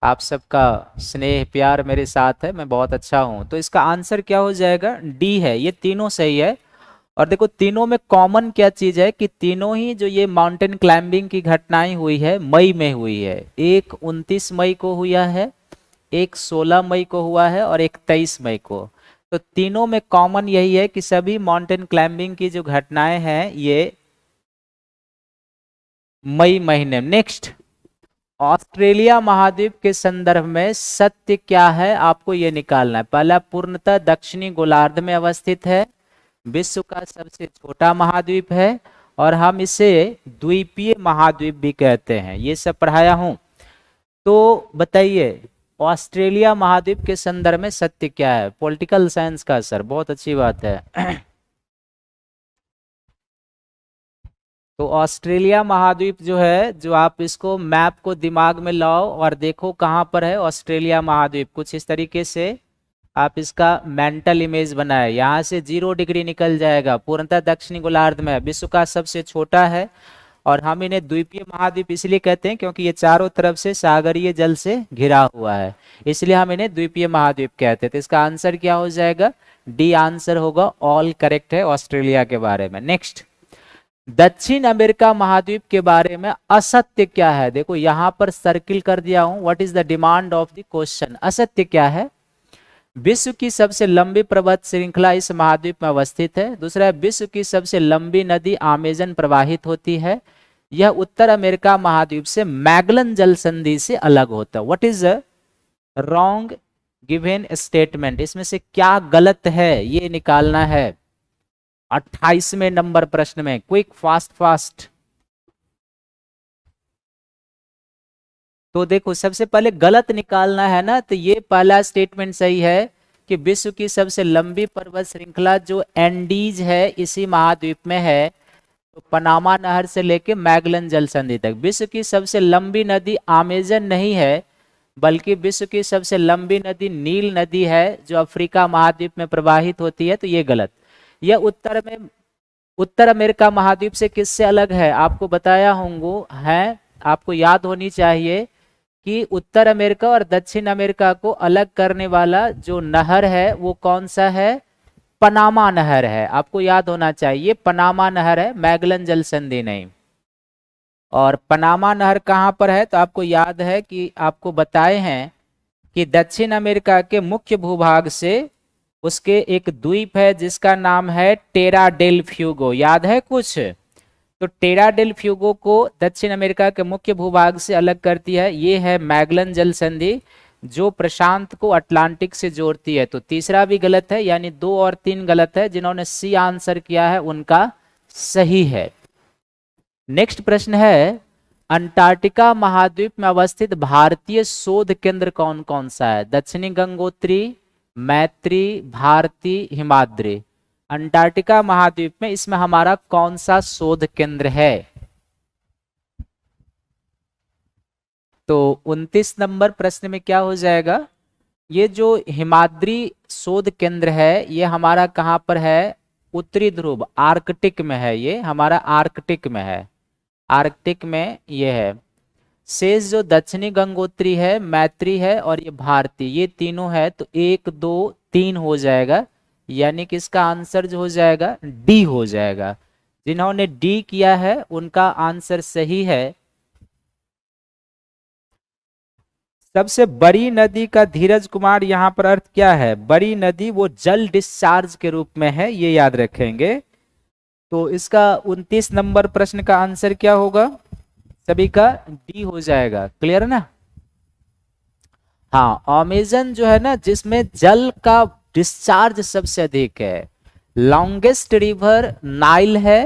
आप सबका स्नेह प्यार मेरे साथ है, मैं बहुत अच्छा हूं। तो इसका आंसर क्या हो जाएगा? डी है। ये तीनों सही है। और देखो तीनों में कॉमन क्या चीज है कि तीनों ही जो ये माउंटेन क्लाइंबिंग की घटनाएं हुई है मई में हुई है। एक 29 मई को हुआ है, एक 16 मई को हुआ है और एक 23 मई को। तो तीनों में कॉमन यही है कि सभी माउंटेन क्लाइंबिंग की जो घटनाएं हैं ये मई महीने। नेक्स्ट, ऑस्ट्रेलिया महाद्वीप के संदर्भ में सत्य क्या है आपको ये निकालना है। पहला, पूर्णतः दक्षिणी गोलार्ध में अवस्थित है, विश्व का सबसे छोटा महाद्वीप है और हम इसे द्वीपीय महाद्वीप भी कहते हैं। ये सब पढ़ाया हूं। तो बताइए ऑस्ट्रेलिया महाद्वीप के संदर्भ में सत्य क्या है? पॉलिटिकल साइंस का सर, बहुत अच्छी बात है। तो ऑस्ट्रेलिया महाद्वीप जो है, जो आप इसको मैप को दिमाग में लाओ और देखो कहाँ पर है ऑस्ट्रेलिया महाद्वीप। कुछ इस तरीके से आप इसका मेंटल इमेज बनाए। यहाँ से 0 डिग्री निकल जाएगा, पूर्णतः दक्षिणी गोलार्ध में, विश्व का सबसे छोटा है। और हम इन्हें द्वीपीय महाद्वीप इसलिए कहते हैं क्योंकि ये चारों तरफ से सागरीय जल से घिरा हुआ है, इसलिए हम इन्हें द्वीपीय महाद्वीप कहते हैं। तो इसका आंसर क्या हो जाएगा? डी आंसर होगा। ऑल करेक्ट है ऑस्ट्रेलिया के बारे में। नेक्स्ट, दक्षिण अमेरिका महाद्वीप के बारे में असत्य क्या है? देखो यहां पर सर्किल कर दिया हूं। What is the demand of the question? असत्य क्या है? विश्व की सबसे लंबी पर्वत श्रृंखला इस महाद्वीप में अवस्थित है। दूसरा है, विश्व की सबसे लंबी नदी अमेजन प्रवाहित होती है। यह उत्तर अमेरिका महाद्वीप से मैगलन जल संधि से अलग होता है। What is wrong given statement? इसमें से क्या गलत है ये निकालना है 28वें नंबर प्रश्न में। Quick fast fast. तो देखो सबसे पहले गलत निकालना है ना, तो ये पहला स्टेटमेंट सही है कि विश्व की सबसे लंबी पर्वत श्रृंखला जो एंडीज है इसी महाद्वीप में है। तो पनामा नहर से लेके मैगलन जल संधि तक। विश्व की सबसे लंबी नदी अमेजन नहीं है, बल्कि विश्व की सबसे लंबी नदी नील नदी है जो अफ्रीका महाद्वीप में प्रवाहित होती है। तो ये गलत। यह उत्तर अमेरिका महाद्वीप से किससे अलग है? आपको बताया होंगे है, आपको याद होनी चाहिए कि उत्तर अमेरिका और दक्षिण अमेरिका को अलग करने वाला जो नहर है वो कौन सा है? पनामा नहर है। आपको याद होना चाहिए पनामा नहर है, मैगलन जल संधि नहीं। और पनामा नहर कहाँ पर है? तो आपको याद है कि आपको बताए हैं कि दक्षिण अमेरिका के मुख्य भूभाग से उसके एक द्वीप है जिसका नाम है टेरा डेल फ्यूगो। याद है कुछ? तो टेरा डेल फ्यूगो को दक्षिण अमेरिका के मुख्य भूभाग से अलग करती है। ये है मैगलन जल संधि जो प्रशांत को अटलांटिक से जोड़ती है। तो तीसरा भी गलत है, यानी 2 और 3 गलत है। जिन्होंने सी आंसर किया है उनका सही है। नेक्स्ट प्रश्न है, अंटार्कटिका महाद्वीप में अवस्थित भारतीय शोध केंद्र कौन कौन सा है? दक्षिणी गंगोत्री, मैत्री, भारती, हिमाद्री। अंटार्कटिका महाद्वीप में इसमें हमारा कौन सा शोध केंद्र है? तो 29 नंबर प्रश्न में क्या हो जाएगा? ये जो हिमाद्री शोध केंद्र है ये हमारा कहाँ पर है? उत्तरी ध्रुव आर्कटिक में है, ये हमारा आर्कटिक में है, आर्कटिक में ये है। शेष जो दक्षिणी गंगोत्री है, मैत्री है और ये भारती, ये तीनों है, तो 1 2 3 हो जाएगा, यानी कि इसका आंसर जो हो जाएगा डी हो जाएगा। जिन्होंने डी किया है उनका आंसर सही है। सबसे बड़ी नदी का धीरज कुमार यहाँ पर अर्थ क्या है? बड़ी नदी वो जल डिस्चार्ज के रूप में है, ये याद रखेंगे। तो इसका 29 नंबर प्रश्न का आंसर क्या होगा? सभी का डी हो जाएगा। क्लियर ना? हाँ, अमेजन जो है ना जिसमें जल का डिस्चार्ज सबसे अधिक है, लॉन्गेस्ट रिवर नाइल है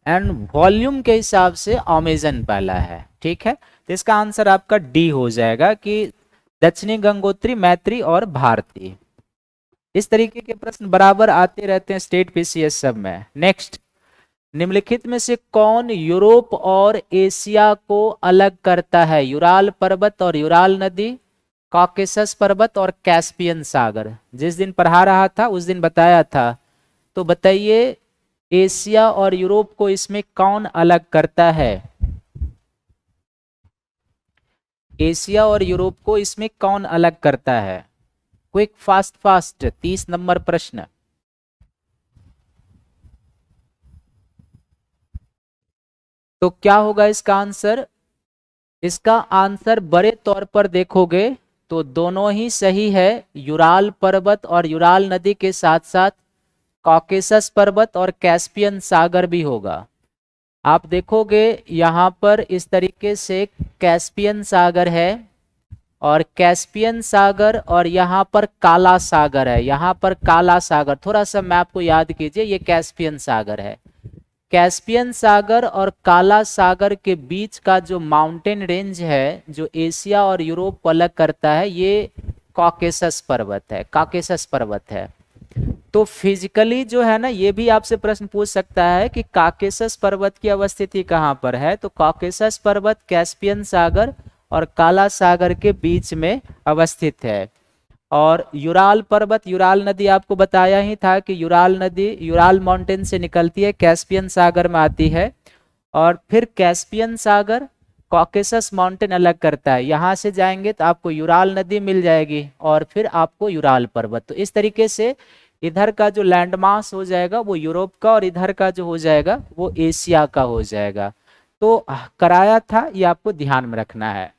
एंड वॉल्यूम के हिसाब से अमेजन पहला है। ठीक है, तो इसका आंसर आपका डी हो जाएगा कि दक्षिणी गंगोत्री, मैत्री और भारती। इस तरीके के प्रश्न बराबर आते रहते हैं स्टेट पीसीएस सब में। नेक्स्ट, निम्नलिखित में से कौन यूरोप और एशिया को अलग करता है? यूराल पर्वत और यूराल नदी, कॉकेसस पर्वत और कैस्पियन सागर। जिस दिन पढ़ा रहा था उस दिन बताया था, तो बताइए एशिया और यूरोप को इसमें कौन अलग करता है? एशिया और यूरोप को इसमें कौन अलग करता है? क्विक फास्ट फास्ट, 30 नंबर प्रश्न। तो क्या होगा इसका आंसर? इसका आंसर बड़े तौर पर देखोगे तो दोनों ही सही है। यूराल पर्वत और यूराल नदी के साथ साथ कॉकेसस पर्वत और कैस्पियन सागर भी होगा। आप देखोगे यहाँ पर इस तरीके से कैस्पियन सागर है और कैस्पियन सागर, और यहाँ पर काला सागर है, यहाँ पर काला सागर, थोड़ा सा मैप को याद कीजिए, ये कैस्पियन सागर है। कैस्पियन सागर और काला सागर के बीच का जो माउंटेन रेंज है जो एशिया और यूरोप को अलग करता है, ये कॉकेसस पर्वत है, कॉकेसस पर्वत है। तो फिजिकली जो है ना, ये भी आपसे प्रश्न पूछ सकता है कि कॉकेसस पर्वत की अवस्थिति कहाँ पर है? तो कॉकेसस पर्वत कैस्पियन सागर और काला सागर के बीच में अवस्थित है। और यूराल पर्वत, यूराल नदी आपको बताया ही था कि यूराल नदी यूराल माउंटेन से निकलती है, कैस्पियन सागर में आती है, और फिर कैस्पियन सागर कॉकेसस माउंटेन अलग करता है। यहाँ से जाएंगे तो आपको यूराल नदी मिल जाएगी और फिर आपको यूराल पर्वत। तो इस तरीके से इधर का जो लैंडमास हो जाएगा वो यूरोप का, और इधर का जो हो जाएगा वो एशिया का हो जाएगा। तो कराया था, ये आपको ध्यान में रखना है।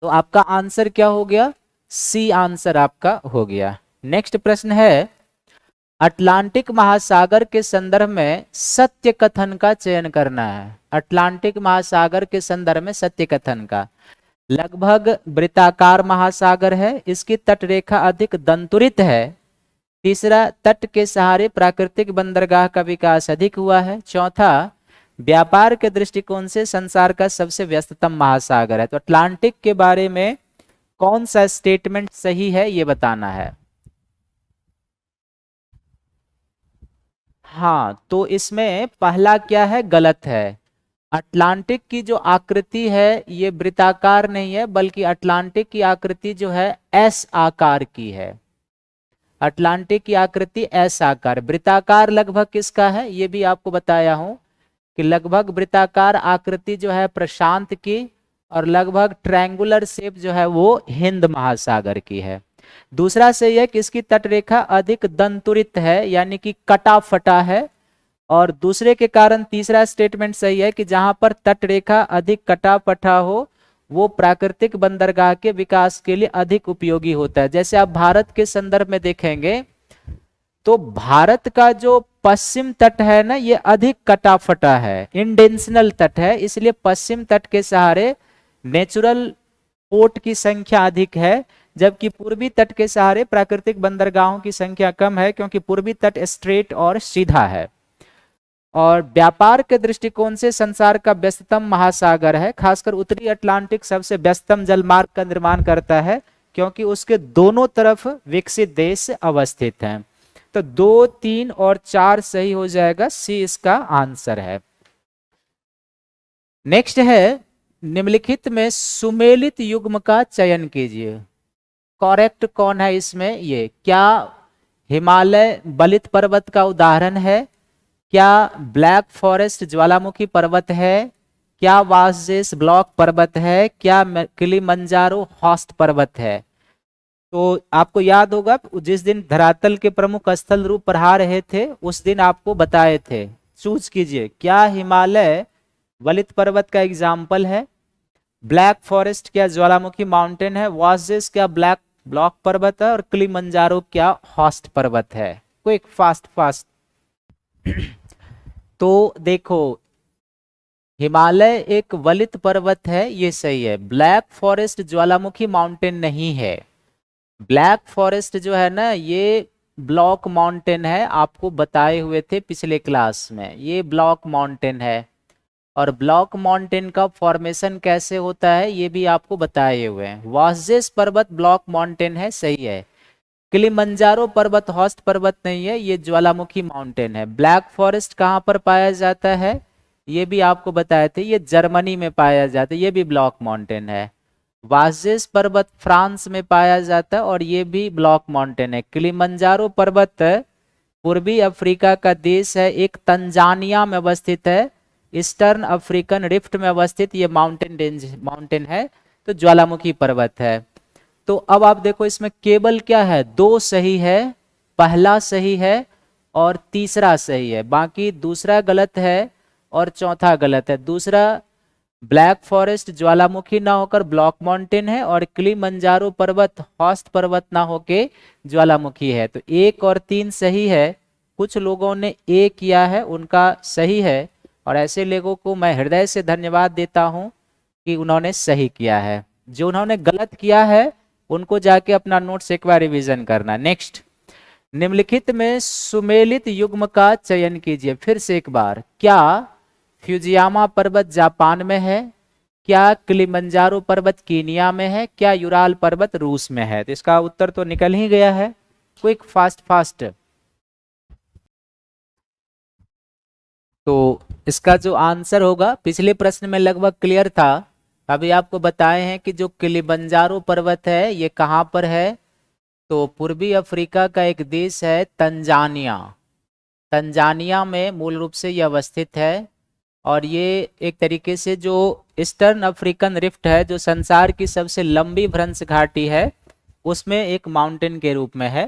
तो आपका आंसर क्या हो गया? सी आंसर आपका हो गया। नेक्स्ट प्रश्न है, अटलांटिक महासागर के संदर्भ में सत्य कथन का चयन करना है। अटलांटिक महासागर के संदर्भ में सत्य कथन का। लगभग वृत्ताकार महासागर है, इसकी तटरेखा अधिक दंतुरित है। तीसरा, तट के सहारे प्राकृतिक बंदरगाह का विकास अधिक हुआ है। चौथा, व्यापार के दृष्टिकोण से संसार का सबसे व्यस्ततम महासागर है। तो अटलांटिक के बारे में कौन सा स्टेटमेंट सही है ये बताना है। हाँ, तो इसमें पहला क्या है? गलत है। अटलांटिक की जो आकृति है ये वृत्ताकार नहीं है, बल्कि अटलांटिक की आकृति जो है एस आकार की है। अटलांटिक की आकृति एस आकार, वृत्ताकार लगभग किसका है ये भी आपको बताया हूं कि लगभग वृत्ताकार आकृति जो है प्रशांत की, और लगभग ट्रायंगुलर शेप जो है वो हिंद महासागर की है। दूसरा सही है कि इसकी तटरेखा अधिक दंतुरित है, यानी कि कटा फटा है। और दूसरे के कारण तीसरा स्टेटमेंट सही है कि जहां पर तटरेखा अधिक कटा फटा हो वो प्राकृतिक बंदरगाह के विकास के लिए अधिक उपयोगी होता है। जैसे आप भारत के संदर्भ में देखेंगे तो भारत का जो पश्चिम तट है ना ये अधिक कटा फटा है, इंडेंशनल तट है, इसलिए पश्चिम तट के सहारे नेचुरल पोर्ट की संख्या अधिक है, जबकि पूर्वी तट के सहारे प्राकृतिक बंदरगाहों की संख्या कम है, क्योंकि पूर्वी तट स्ट्रेट और सीधा है। और व्यापार के दृष्टिकोण से संसार का व्यस्ततम महासागर है। खासकर उत्तरी अटलांटिक सबसे व्यस्ततम जलमार्ग का निर्माण करता है, क्योंकि उसके दोनों तरफ विकसित देश अवस्थित हैं। तो 2, 3 और 4 सही हो जाएगा, सी इसका आंसर है। नेक्स्ट है, निम्नलिखित में सुमेलित युग्म का चयन कीजिए। करेक्ट कौन है इसमें? ये क्या हिमालय बलित पर्वत का उदाहरण है? क्या ब्लैक फॉरेस्ट ज्वालामुखी पर्वत है? क्या वासजेस ब्लॉक पर्वत है? क्या किलिमंजारो हॉस्ट पर्वत है? तो आपको याद होगा जिस दिन धरातल के प्रमुख स्थल रूप पढ़ा रहे थे उस दिन आपको बताए थे, चूज कीजिए क्या हिमालय वलित पर्वत का एग्जाम्पल है, ब्लैक फॉरेस्ट क्या ज्वालामुखी माउंटेन है, वासजेस क्या ब्लैक ब्लॉक पर्वत है, और किलिमंजारो क्या हॉस्ट पर्वत है। Quick fast fast. तो देखो, हिमालय एक वलित पर्वत है, ये सही है। ब्लैक फॉरेस्ट ज्वालामुखी माउंटेन नहीं है। ब्लैक फॉरेस्ट जो है ना, ये ब्लॉक माउंटेन है, आपको बताए हुए थे पिछले क्लास में, ये ब्लॉक माउंटेन है। और ब्लॉक माउंटेन का फॉर्मेशन कैसे होता है ये भी आपको बताए हुए हैं। वासजेस पर्वत ब्लॉक माउंटेन है, सही है। किलिमंजारो पर्वत हॉस्ट पर्वत नहीं है, ये ज्वालामुखी माउंटेन है। ब्लैक फॉरेस्ट कहाँ पर पाया जाता है ये भी आपको बताए थे, ये जर्मनी में पाया जाता है, ये भी ब्लॉक माउंटेन है। वासजेस पर्वत फ्रांस में पाया जाता है और ये भी ब्लॉक माउंटेन है। किलिमंजारो पर्वत पूर्वी अफ्रीका का देश है, एक तंजानिया में अवस्थित है, ईस्टर्न अफ्रीकन रिफ्ट में अवस्थित ये माउंटेन है, तो ज्वालामुखी पर्वत है। तो अब आप देखो इसमें केवल क्या है, 2 सही है, पहला सही है और तीसरा सही है, बाकी दूसरा गलत है और चौथा गलत है। दूसरा ब्लैक फॉरेस्ट ज्वालामुखी ना होकर ब्लॉक माउंटेन है, और किलिमंजारो पर्वत हॉस्ट पर्वत ना होके ज्वालामुखी है। तो 1 और 3 सही है। कुछ लोगों ने A किया है, उनका सही है, और ऐसे लोगों को मैं हृदय से धन्यवाद देता हूं कि उन्होंने सही किया है। जो उन्होंने गलत किया है उनको जाके अपना नोट्स एक बार रिवीजन करना। नेक्स्ट, निम्नलिखित में सुमेलित युग्म का चयन कीजिए। फिर से एक बार, क्या फ्यूजियामा पर्वत जापान में है? क्या किलिमंजारो पर्वत कीनिया में है? क्या यूराल पर्वत रूस में है? तो इसका उत्तर तो निकल ही गया है। Quick fast fast. तो इसका जो आंसर होगा, पिछले प्रश्न में लगभग क्लियर था, अभी आपको बताए हैं कि जो किलिमंजारो पर्वत है ये कहाँ पर है, तो पूर्वी अफ्रीका का एक देश है तंजानिया। तंजानिया में मूल रूप से ये अवस्थित है, और ये एक तरीके से जो ईस्टर्न अफ्रीकन रिफ्ट है, जो संसार की सबसे लंबी भ्रंश घाटी है, उसमें एक माउंटेन के रूप में है,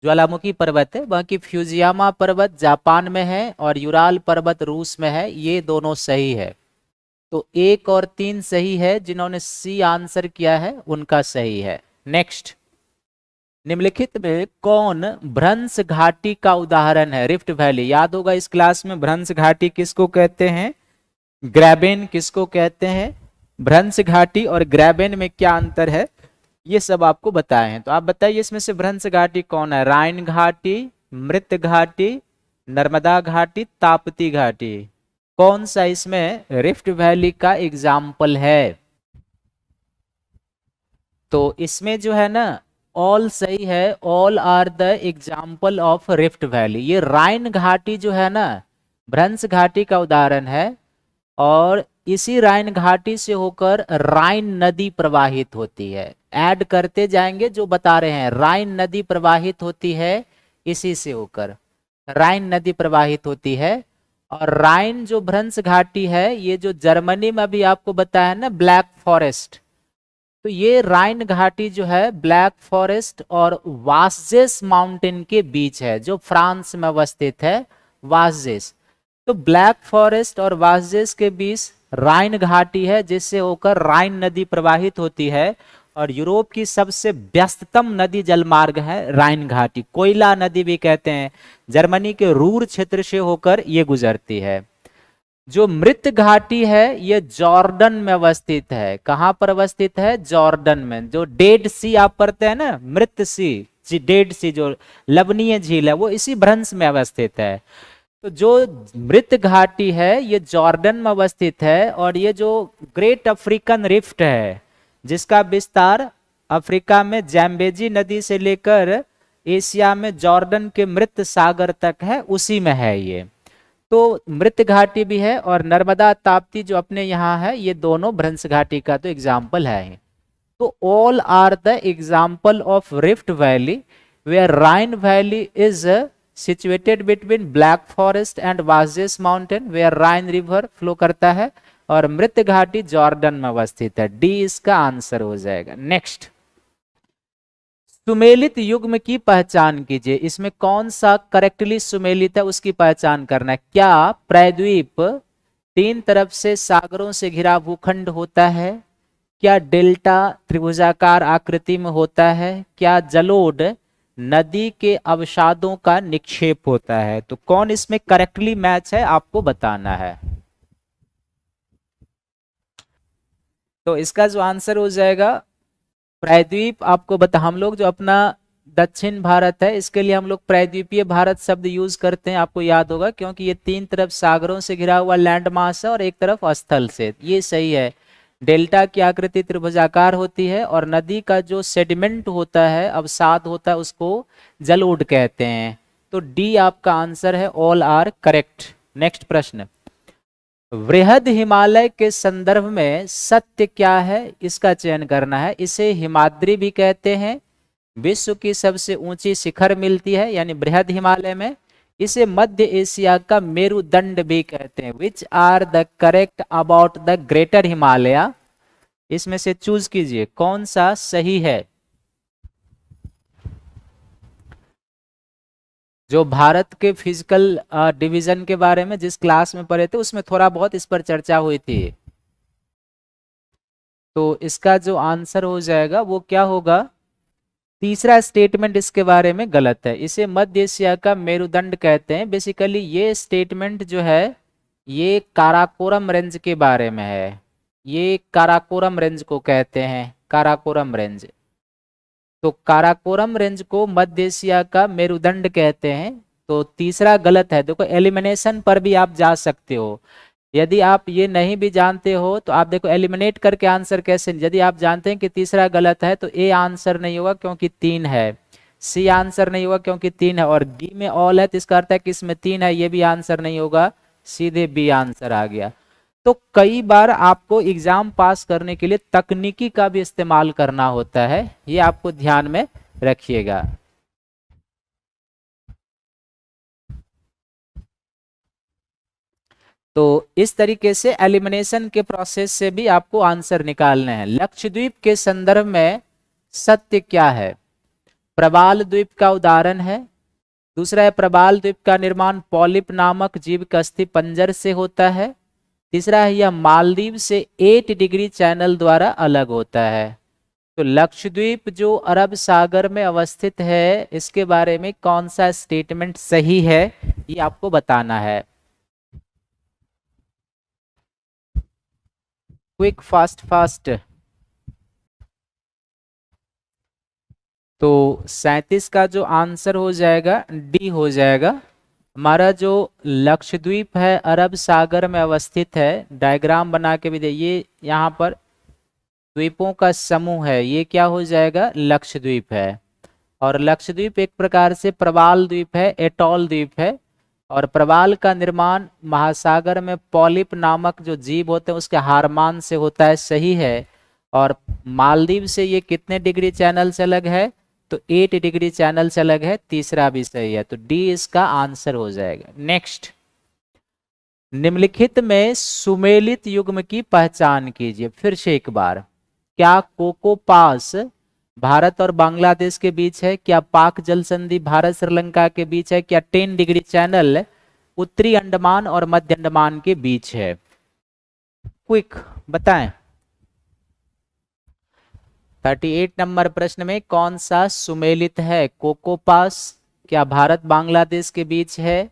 ज्वालामुखी पर्वत है। बाकी फ्यूजियामा पर्वत जापान में है और यूराल पर्वत रूस में है, ये दोनों सही है। तो 1 और 3 सही है, जिन्होंने सी आंसर किया है उनका सही है। नेक्स्ट, निम्नलिखित में कौन भ्रंश घाटी का उदाहरण है? रिफ्ट वैली याद होगा इस क्लास में, भ्रंश घाटी किसको कहते हैं, ग्रैबेन किसको कहते हैं, भ्रंश घाटी और ग्रैबेन में क्या अंतर है, ये सब आपको बताए हैं। तो आप बताइए इसमें से भ्रंश घाटी कौन है? राइन घाटी, मृत घाटी, नर्मदा घाटी, ताप्ती घाटी, कौन सा इसमें रिफ्ट वैली का एग्जाम्पल है? तो इसमें जो है ना, ऑल सही है, all are the example of rift valley. ये राइन घाटी जो है ना, भ्रंश घाटी का उदाहरण है, और इसी राइन घाटी से होकर राइन नदी प्रवाहित होती है। ऐड करते जाएंगे जो बता रहे हैं, राइन नदी प्रवाहित होती है, इसी से होकर राइन नदी प्रवाहित होती है। और राइन जो भ्रंश घाटी है, ये जो जर्मनी में अभी आपको बताया ना ब्लैक फॉरेस्ट, तो ये राइन घाटी जो है ब्लैक फॉरेस्ट और वासजेस माउंटेन के बीच है, जो फ्रांस में अवस्थित है, वासजेस। तो ब्लैक फॉरेस्ट और वासजेस के बीच राइन घाटी है, जिससे होकर राइन नदी प्रवाहित होती है, और यूरोप की सबसे व्यस्ततम नदी जलमार्ग है राइन घाटी, कोयला नदी भी कहते हैं। जर्मनी के रूर क्षेत्र से होकर ये गुजरती है। जो मृत घाटी है ये जॉर्डन में अवस्थित है। कहां पर अवस्थित है? जॉर्डन में। जो डेड सी आप पढ़ते हैं ना, मृत सी, डेड सी जो लवणीय झील है, वो इसी भ्रंश में अवस्थित है। तो जो मृत घाटी है ये जॉर्डन में अवस्थित है, और ये जो ग्रेट अफ्रीकन रिफ्ट है जिसका विस्तार अफ्रीका में जैम्बेजी नदी से लेकर एशिया में जॉर्डन के मृत सागर तक है, उसी में है ये। तो मृत घाटी भी है और नर्मदा ताप्ती जो अपने यहाँ है, ये दोनों भ्रंश घाटी का तो एग्जाम्पल है। तो all are the example of rift valley where Rhine valley is situated between Black Forest and Vosges mountain where Rhine river flow करता है, और मृत घाटी जॉर्डन में अवस्थित है। डी इसका आंसर हो जाएगा। नेक्स्ट, सुमेलित युग्म की पहचान कीजिए। इसमें कौन सा करेक्टली सुमेलित है उसकी पहचान करना है। क्या प्रायद्वीप तीन तरफ से सागरों से घिरा भूखंड होता है? क्या डेल्टा त्रिभुजाकार आकृति में होता है? क्या जलोढ़ नदी के अवसादों का निक्षेप होता है? तो कौन इसमें करेक्टली मैच है आपको बताना है। तो इसका जो आंसर हो जाएगा प्रायद्वीप, आपको बता, हम लोग जो अपना दक्षिण भारत है इसके लिए हम लोग प्रायद्वीपीय भारत शब्द यूज करते हैं, आपको याद होगा, क्योंकि ये तीन तरफ सागरों से घिरा हुआ लैंड मास है और एक तरफ स्थल से। ये सही है। डेल्टा की आकृति त्रिभुजाकार होती है और नदी का जो सेडिमेंट होता है, अवसाद होता है, उसको जलोढ़ कहते हैं। तो डी आपका आंसर है। All are correct. नेक्स्ट प्रश्न, वृहद हिमालय के संदर्भ में सत्य क्या है, इसका चयन करना है। इसे हिमाद्री भी कहते हैं, विश्व की सबसे ऊंची शिखर मिलती है यानी बृहद हिमालय में। इसे मध्य एशिया का मेरुदंड भी कहते हैं। Which are the correct about the Greater Himalaya? इसमें से चूज कीजिए कौन सा सही है। जो भारत के फिजिकल डिवीजन के बारे में जिस क्लास में पढ़े थे उसमें थोड़ा बहुत इस पर चर्चा हुई थी। तो इसका जो आंसर हो जाएगा वो क्या होगा? तीसरा स्टेटमेंट इसके बारे में गलत है। इसे मध्य एशिया का मेरुदंड कहते हैं। बेसिकली ये स्टेटमेंट जो है ये काराकोरम रेंज के बारे में है। ये काराकोरम रेंज को कहते हैं, काराकोरम रेंज। तो काराकोरम रेंज को मध्य एशिया का मेरुदंड कहते हैं। तो तीसरा गलत है। देखो एलिमिनेशन पर भी आप जा सकते हो। यदि आप ये नहीं भी जानते हो तो आप देखो एलिमिनेट करके आंसर कैसे। यदि आप जानते हैं कि तीसरा गलत है तो ए आंसर नहीं होगा क्योंकि 3 है, सी आंसर नहीं होगा क्योंकि 3 है, और डी में ऑल है तो इसका अर्थ है कि इसमें 3 है, ये भी आंसर नहीं होगा, सीधे बी आंसर आ गया। तो कई बार आपको एग्जाम पास करने के लिए तकनीकी का भी इस्तेमाल करना होता है, ये आपको ध्यान में रखिएगा। तो इस तरीके से एलिमिनेशन के प्रोसेस से भी आपको आंसर निकालने हैं। लक्षद्वीप के संदर्भ में सत्य क्या है? प्रबाल द्वीप का उदाहरण है। दूसरा है प्रबाल द्वीप का निर्माण पॉलिप नामक जीव के अस्थि पंजर से होता है। तीसरा है यह मालदीव से 8 डिग्री चैनल द्वारा अलग होता है। तो लक्षद्वीप जो अरब सागर में अवस्थित है इसके बारे में कौन सा स्टेटमेंट सही है ये आपको बताना है। Quick fast fast. तो 37 का जो आंसर हो जाएगा डी हो जाएगा। हमारा जो लक्षद्वीप है अरब सागर में अवस्थित है। डायग्राम बना के भी दे, ये यहाँ पर द्वीपों का समूह है, ये क्या हो जाएगा? लक्षद्वीप है। और लक्षद्वीप एक प्रकार से प्रबाल द्वीप है, एटॉल द्वीप है। और प्रबाल का निर्माण महासागर में पॉलिप नामक जो जीव होते हैं उसके हार्मान से होता है, सही है। और मालदीव से ये कितने डिग्री चैनल से अलग है? तो 8 डिग्री चैनल से अलग है, तीसरा भी सही है। तो डी इसका आंसर हो जाएगा। नेक्स्ट, निम्नलिखित में सुमेलित युग्म की पहचान कीजिए। फिर से एक बार, क्या कोको पास भारत और बांग्लादेश के बीच है? क्या पाक जल संधि भारत श्रीलंका के बीच है? क्या 10 डिग्री चैनल उत्तरी अंडमान और मध्य अंडमान के बीच है? क्विक बताएं। 38 नंबर प्रश्न में कौन सा सुमेलित है? कोको पास क्या भारत बांग्लादेश के बीच है?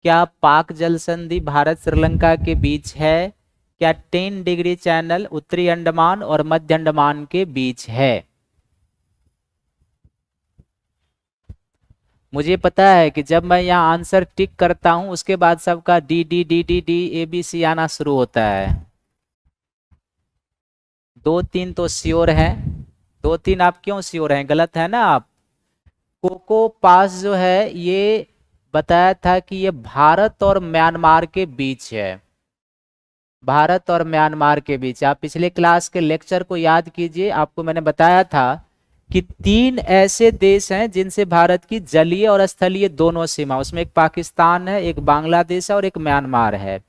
क्या पाक जल संधि भारत श्रीलंका के बीच है? क्या 10 डिग्री चैनल उत्तरी अंडमान और मध्य अंडमान के बीच है? मुझे पता है कि जब मैं यहाँ आंसर टिक करता हूं उसके बाद सबका D D D D D A B C आना शुरू होता है। 2-3 तो श्योर है, 2-3 आप क्यों श्योर हैं? गलत है ना आप। कोको पास जो है ये बताया था कि ये भारत और म्यांमार के बीच है, भारत और म्यांमार के बीच। आप पिछले क्लास के लेक्चर को याद कीजिए, आपको मैंने बताया था कि 3 ऐसे देश हैं जिनसे भारत की जलीय और स्थलीय दोनों सीमा, उसमें एक पाकिस्तान है, एक बांग्लादेश है और एक म्यांमार है।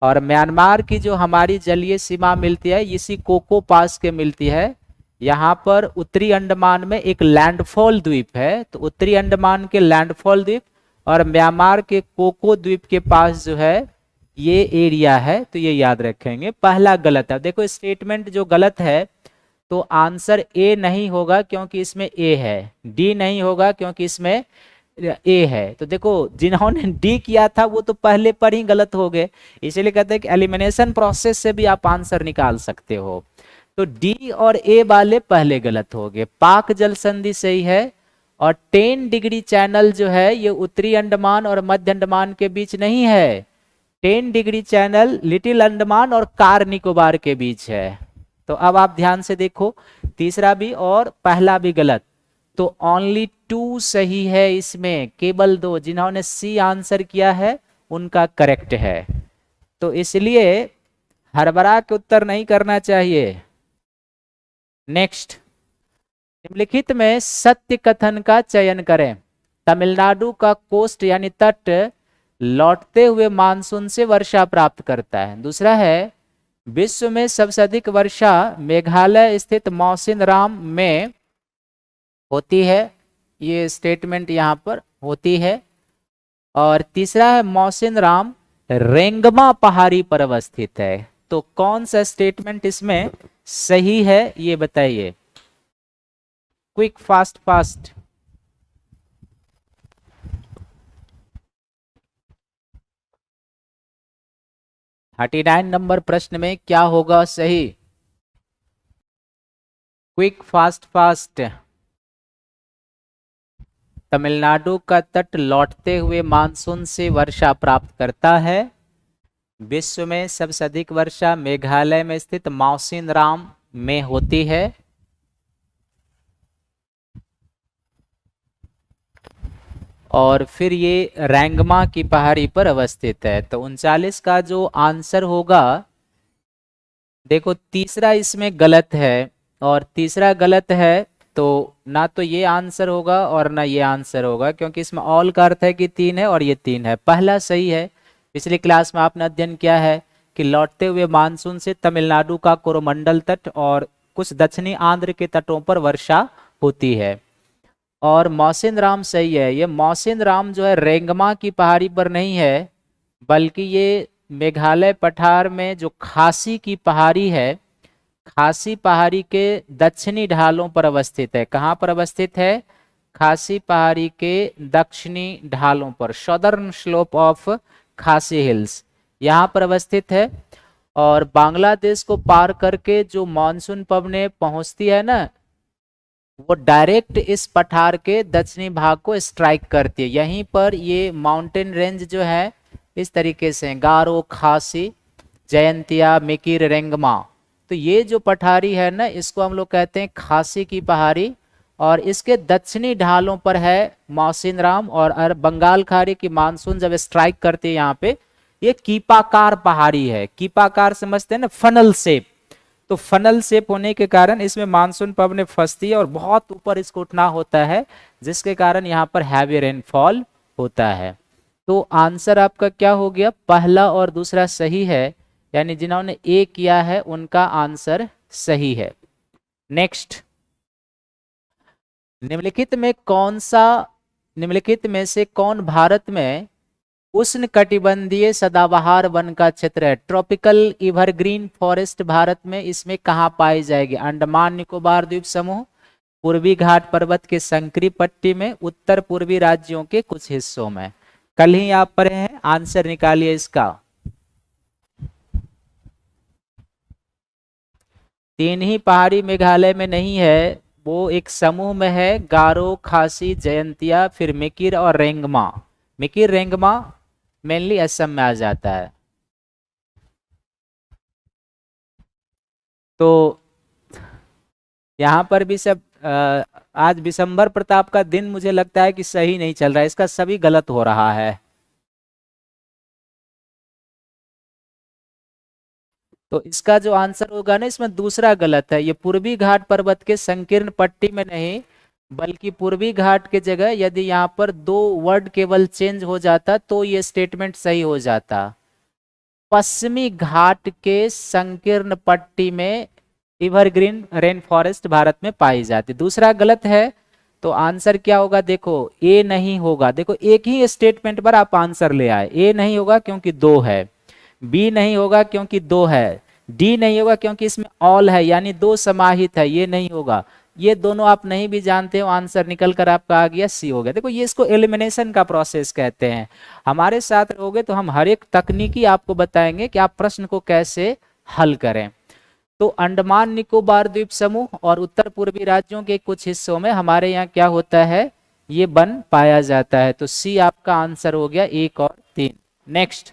और म्यांमार की जो हमारी जलीय सीमा मिलती है इसी कोको पास के मिलती है। यहाँ पर उत्तरी अंडमान में एक लैंडफॉल द्वीप है, तो उत्तरी अंडमान के लैंडफॉल द्वीप और म्यांमार के कोको द्वीप के पास जो है ये एरिया है, तो ये याद रखेंगे। पहला गलत है। देखो स्टेटमेंट जो गलत है तो आंसर ए नहीं होगा क्योंकि इसमें ए है, डी नहीं होगा क्योंकि इसमें ए है। तो देखो जिन्होंने डी किया था वो तो पहले पर ही गलत हो गए, इसलिए कहते हैं कि एलिमिनेशन प्रोसेस से भी आप आंसर निकाल सकते हो। तो डी और ए वाले पहले गलत हो गए। पाक जल संधि सही है और 10 डिग्री चैनल जो है ये उत्तरी अंडमान और मध्य अंडमान के बीच नहीं है। 10 डिग्री चैनल लिटिल अंडमान और कार निकोबार के बीच है। तो अब आप ध्यान से देखो, तीसरा भी और पहला भी गलत, तो ओनली 2 सही है इसमें, केवल 2। जिन्होंने सी आंसर किया है उनका करेक्ट है। तो इसलिए हड़बड़ा के उत्तर नहीं करना चाहिए। नेक्स्ट, निम्नलिखित में सत्य कथन का चयन करें। तमिलनाडु का कोस्ट यानी तट लौटते हुए मानसून से वर्षा प्राप्त करता है। दूसरा है विश्व में सबसे अधिक वर्षा मेघालय स्थित मौसिनराम में होती है, ये स्टेटमेंट यहाँ पर होती है। और तीसरा है मौसिनराम रेंगमा पहाड़ी पर अवस्थित है। तो कौन सा स्टेटमेंट इसमें सही है ये बताइए, क्विक फास्ट फास्ट। 39 नंबर प्रश्न में क्या होगा सही? Quick fast fast. तमिलनाडु का तट लौटते हुए मानसून से वर्षा प्राप्त करता है। विश्व में सबसे अधिक वर्षा मेघालय में स्थित मौसिनराम में होती है। और फिर ये रैंगमा की पहाड़ी पर अवस्थित है। तो 39 का जो आंसर होगा, देखो तीसरा इसमें गलत है और तीसरा गलत है तो ना तो ये आंसर होगा और ना ये आंसर होगा, क्योंकि इसमें ऑल का अर्थ है कि 3 है और ये 3 है। पहला सही है, पिछली क्लास में आपने अध्ययन किया है कि लौटते हुए मानसून से तमिलनाडु का कोरोमंडल तट और कुछ दक्षिणी आंध्र के तटों पर वर्षा होती है। और मौसिनराम सही है। ये मौसिनराम जो है रेंगमा की पहाड़ी पर नहीं है, बल्कि ये मेघालय पठार में जो खासी की पहाड़ी है, खासी पहाड़ी के दक्षिणी ढालों पर अवस्थित है। कहाँ पर अवस्थित है? खासी पहाड़ी के दक्षिणी ढालों पर, सदर्न स्लोप ऑफ खासी हिल्स, यहाँ पर अवस्थित है। और बांग्लादेश को पार करके जो मानसून पवनें पहुंचती है ना, वो डायरेक्ट इस पठार के दक्षिणी भाग को स्ट्राइक करती है। यहीं पर ये माउंटेन रेंज जो है इस तरीके से गारो, खासी, जयंतिया, मिकिर, रेंगमा। तो ये जो पठारी है ना, इसको हम लोग कहते हैं खासी की पहाड़ी। और इसके दक्षिणी ढालों पर है मौसिनराम। और बंगाल खाड़ी की मानसून जब स्ट्राइक करती है यहाँ पे, ये कीपाकार पहाड़ी है। कीपाकार समझते हैं ना, फनल शेप। तो फनल शेप होने के कारण इसमें मानसून पवनें फंसती है और बहुत ऊपर इसको उठना होता है, जिसके कारण यहाँ पर हैवी रेनफॉल होता है। तो आंसर आपका क्या हो गया? पहला और दूसरा सही है, यानी जिन्होंने ए किया है उनका आंसर सही है। नेक्स्ट, निम्नलिखित में से कौन भारत में उष्ण कटिबंधीय सदाबहार वन का क्षेत्र है? ट्रॉपिकल एवरग्रीन फॉरेस्ट भारत में इसमें कहाँ पाई जाएगी? अंडमान निकोबार द्वीप समूह, पूर्वी घाट पर्वत के संकरी पट्टी में, उत्तर पूर्वी राज्यों के कुछ हिस्सों में। कल ही आप पढ़े हैं, आंसर निकालिए इसका। 3 ही पहाड़ी मेघालय में नहीं है, वो एक समूह में है, गारो, खासी, जयंतिया, फिर मिकिर और रेंगमा। मिकिर रेंगमा मेनली असम में आ जाता है। तो यहाँ पर भी सब आज विशंबर प्रताप का दिन मुझे लगता है कि सही नहीं चल रहा है, इसका सभी गलत हो रहा है। तो इसका जो आंसर होगा ना, इसमें दूसरा गलत है। ये पूर्वी घाट पर्वत के संकीर्ण पट्टी में नहीं, बल्कि पूर्वी घाट के जगह यदि यहाँ पर दो वर्ड केवल चेंज हो जाता तो ये स्टेटमेंट सही हो जाता। पश्चिमी घाट के संकीर्ण पट्टी में एवरग्रीन रेन फॉरेस्ट भारत में पाई जाती। दूसरा गलत है, तो आंसर क्या होगा? देखो ए नहीं होगा। देखो एक ही स्टेटमेंट पर आप आंसर ले आए। ए नहीं होगा क्योंकि दो है, बी नहीं होगा क्योंकि दो है, डी नहीं होगा क्योंकि इसमें ऑल है यानी दो समाहित है, ये नहीं होगा। ये दोनों आप नहीं भी जानते हो, आंसर निकल कर आपका आ गया सी हो गया। देखो ये इसको एलिमिनेशन का प्रोसेस कहते हैं। हमारे साथ रहोगे तो हम हर एक तकनीकी आपको बताएंगे कि आप प्रश्न को कैसे हल करें। तो अंडमान निकोबार द्वीप समूह और उत्तर पूर्वी राज्यों के कुछ हिस्सों में हमारे यहाँ क्या होता है? ये वन पाया जाता है। तो सी आपका आंसर हो गया, 1 और 3। नेक्स्ट,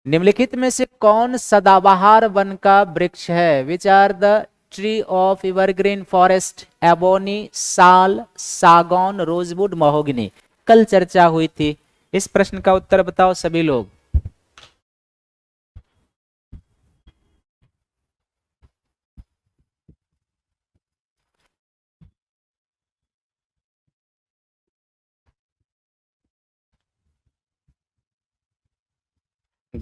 निम्नलिखित में से कौन सदाबहार वन का वृक्ष है? Which are the tree of evergreen forest? Ebony, sal, sagaun, rosewood, mahogany. कल चर्चा हुई थी। इस प्रश्न का उत्तर बताओ सभी लोग।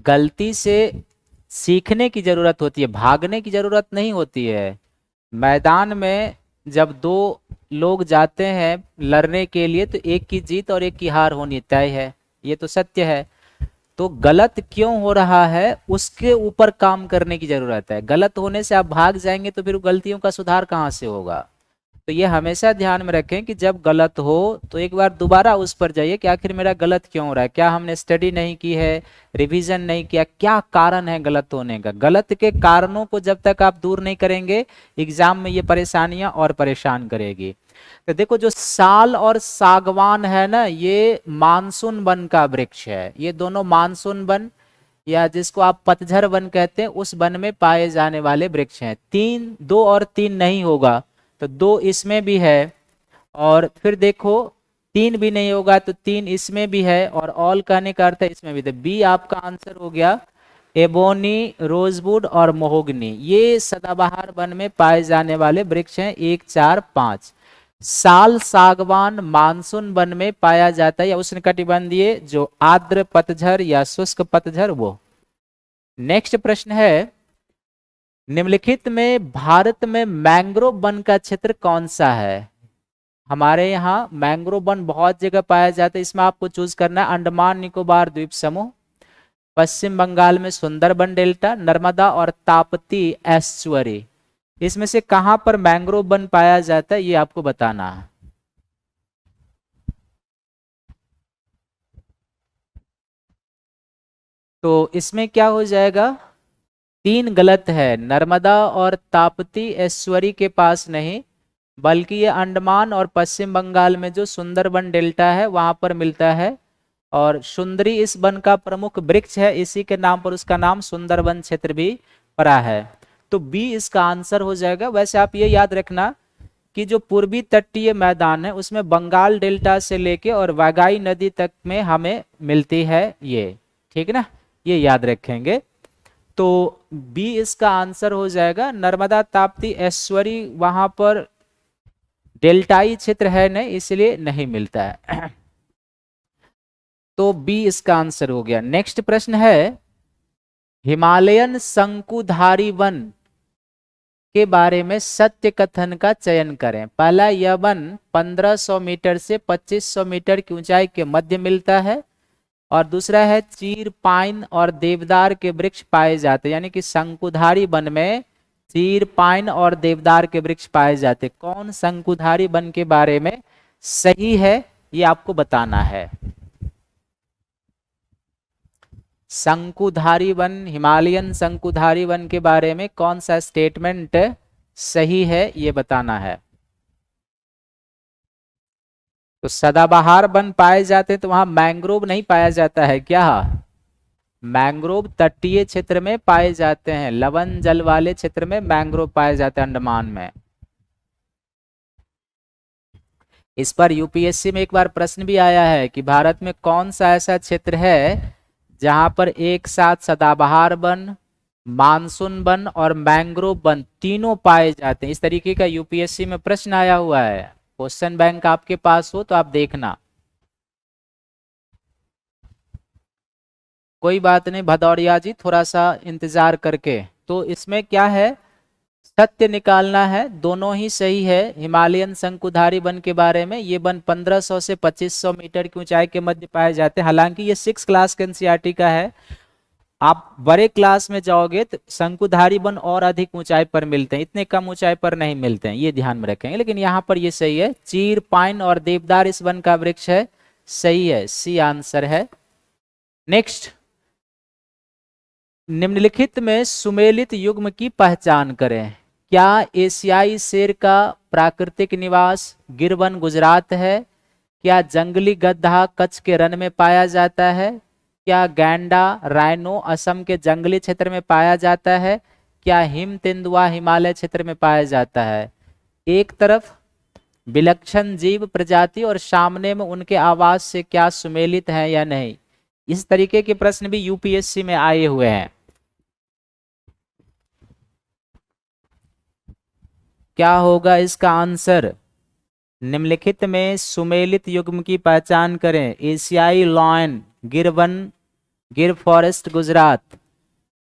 गलती से सीखने की जरूरत होती है, भागने की जरूरत नहीं होती है। मैदान में जब दो लोग जाते हैं लड़ने के लिए तो एक की जीत और एक की हार होनी तय है, ये तो सत्य है। तो गलत क्यों हो रहा है उसके ऊपर काम करने की जरूरत है। गलत होने से आप भाग जाएंगे तो फिर गलतियों का सुधार कहाँ से होगा? तो ये हमेशा ध्यान में रखें कि जब गलत हो तो एक बार दोबारा उस पर जाइए कि आखिर मेरा गलत क्यों हो रहा है। क्या हमने स्टडी नहीं की है, रिवीजन नहीं किया, क्या कारण है गलत होने का? गलत के कारणों को जब तक आप दूर नहीं करेंगे एग्जाम में ये परेशानियां और परेशान करेगी। तो देखो जो साल और सागवान है ना, ये मानसून वन का वृक्ष है। ये दोनों मानसून वन या जिसको आप पतझड़ वन कहते हैं उस वन में पाए जाने वाले वृक्ष हैं। 3, 2 और 3 नहीं होगा तो 2 इसमें भी है, और फिर देखो 3 भी नहीं होगा तो 3 इसमें भी है, और ऑल कहने का अर्थ है इसमें भी। तो बी आपका आंसर हो गया। एबोनी, रोजवुड और महोगनी ये सदाबहार वन में पाए जाने वाले वृक्ष हैं। 1, 4, 5। साल, सागवान मानसून वन में पाया जाता है या उष्णकटिबंधीय जो आर्द्र पतझड़ या शुष्क पतझड़ वो। नेक्स्ट प्रश्न है, निम्नलिखित में भारत में मैंग्रोव वन का क्षेत्र कौन सा है? हमारे यहाँ मैंग्रोव वन बहुत जगह पाया जाता है। इसमें आपको चूज करना है अंडमान निकोबार द्वीप समूह, पश्चिम बंगाल में सुंदरबन डेल्टा, नर्मदा और ताप्ती एस्चुअरी। इसमें से कहां पर मैंग्रोव वन पाया जाता है ये आपको बताना है। तो इसमें क्या हो जाएगा? 3 गलत है। नर्मदा और ताप्ती एस्चुअरी के पास नहीं, बल्कि ये अंडमान और पश्चिम बंगाल में जो सुंदरबन डेल्टा है वहां पर मिलता है। और सुंदरी इस वन का प्रमुख वृक्ष है, इसी के नाम पर उसका नाम सुंदरबन क्षेत्र भी पड़ा है। तो बी इसका आंसर हो जाएगा। वैसे आप ये याद रखना कि जो पूर्वी तटीय मैदान है उसमें बंगाल डेल्टा से लेके और वागाई नदी तक में हमें मिलती है ये, ठीक है ना, ये याद रखेंगे। तो बी इसका आंसर हो जाएगा। नर्मदा ताप्ती एस्चुअरी वहां पर डेल्टाई क्षेत्र है नहीं, इसलिए नहीं मिलता है। तो बी इसका आंसर हो गया। नेक्स्ट प्रश्न है, हिमालयन शंकुधारी वन के बारे में सत्य कथन का चयन करें। पहला, यह वन 1500 मीटर से 2500 मीटर की ऊंचाई के मध्य मिलता है। और दूसरा है, चीर, पाइन और देवदार के वृक्ष पाए जाते हैं, यानी कि शंकुधारी वन में चीर, पाइन और देवदार के वृक्ष पाए जाते। कौन शंकुधारी वन के बारे में सही है ये आपको बताना है। शंकुधारी वन, हिमालयन शंकुधारी वन के बारे में कौन सा स्टेटमेंट सही है ये बताना है। तो सदाबहार वन पाए जाते हैं तो वहां मैंग्रोव नहीं पाया जाता है क्या? मैंग्रोव तटीय क्षेत्र में पाए जाते हैं, लवण जल वाले क्षेत्र में मैंग्रोव पाए जाते हैं, अंडमान में। इस पर यूपीएससी में एक बार प्रश्न भी आया है कि भारत में कौन सा ऐसा क्षेत्र है जहां पर एक साथ सदाबहार वन, मानसून वन और मैंग्रोव वन तीनों पाए जाते हैं। इस तरीके का यूपीएससी में प्रश्न आया हुआ है। क्वेश्चन बैंक आपके पास हो तो आप देखना। कोई बात नहीं भदौरिया जी, थोड़ा सा इंतजार करके। तो इसमें क्या है, सत्य निकालना है। दोनों ही सही है। हिमालयन शंकुधारी वन के बारे में, ये वन 1500 से 2500 मीटर की ऊंचाई के मध्य पाए जाते हैं। हालांकि ये 6 क्लास के एनसीईआरटी का है। आप बड़े क्लास में जाओगे तो शंकुधारी वन और अधिक ऊंचाई पर मिलते हैं, इतने कम ऊंचाई पर नहीं मिलते हैं, ये ध्यान में रखेंगे। लेकिन यहाँ पर ये सही है। चीर, पाइन और देवदार इस वन का वृक्ष है। सही है, सी आंसर है। नेक्स्ट, निम्नलिखित में सुमेलित युग्म की पहचान करें। क्या एशियाई शेर का प्राकृतिक निवास गिरवन गुजरात है? क्या जंगली गधा कच्छ के रण में पाया जाता है? क्या गैंडा राइनो असम के जंगली क्षेत्र में पाया जाता है? क्या हिम तेंदुआ हिमालय क्षेत्र में पाया जाता है? एक तरफ विलक्षण जीव प्रजाति और सामने में उनके आवास से क्या सुमेलित है या नहीं। इस तरीके के प्रश्न भी यूपीएससी में आए हुए हैं। क्या होगा इसका आंसर? निम्नलिखित में सुमेलित युग्म की पहचान करें। एशियाई लॉयन गिर वन, Gir forest Gujarat,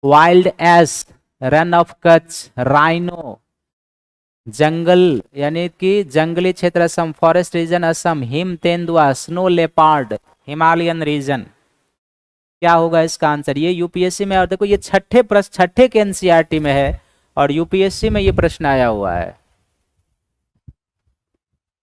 wild ass Rann of Kutch, rhino जंगल यानी कि जंगली क्षेत्र असम, फॉरेस्ट रीजन असम, हिम तेंदुआ स्नो लेपार्ड हिमालयन रीजन। क्या होगा इसका आंसर? ये यूपीएससी में, और देखो ये छठे प्रश्न, छठे के एनसीईआरटी में है और यूपीएससी में ये प्रश्न आया हुआ है।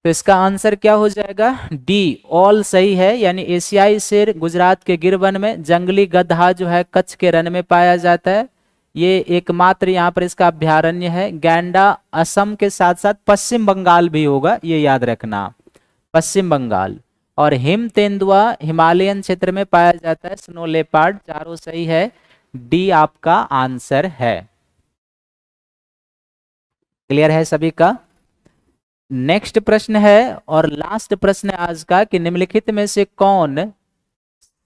तो इसका आंसर क्या हो जाएगा? डी, ऑल सही है। यानी एशियाई शेर गुजरात के गिर वन में, जंगली गधा जो है कच्छ के रण में पाया जाता है, ये एकमात्र यहाँ पर इसका अभ्यारण्य है। गैंडा असम के साथ साथ पश्चिम बंगाल भी होगा, ये याद रखना, पश्चिम बंगाल। और हिम तेंदुआ हिमालयन क्षेत्र में पाया जाता है, स्नो लेपर्ड। चारों सही है, डी आपका आंसर है। क्लियर है सभी का? नेक्स्ट प्रश्न है और लास्ट प्रश्न है आज का कि निम्नलिखित में से कौन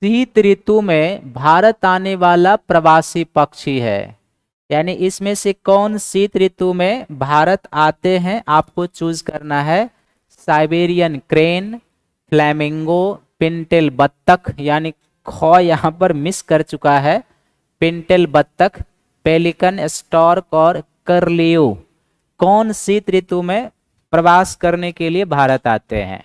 शीत ऋतु में भारत आने वाला प्रवासी पक्षी है? यानी इसमें से कौन शीत ऋतु में भारत आते हैं, आपको चूज करना है। साइबेरियन क्रेन, फ्लैमिंगो, पिंटेल बत्तख, यानी खौ यहां पर मिस कर चुका है, पिंटेल बत्तख, पेलिकन, स्टॉर्क और कर्लियो। कौन शीत ऋतु में प्रवास करने के लिए भारत आते हैं?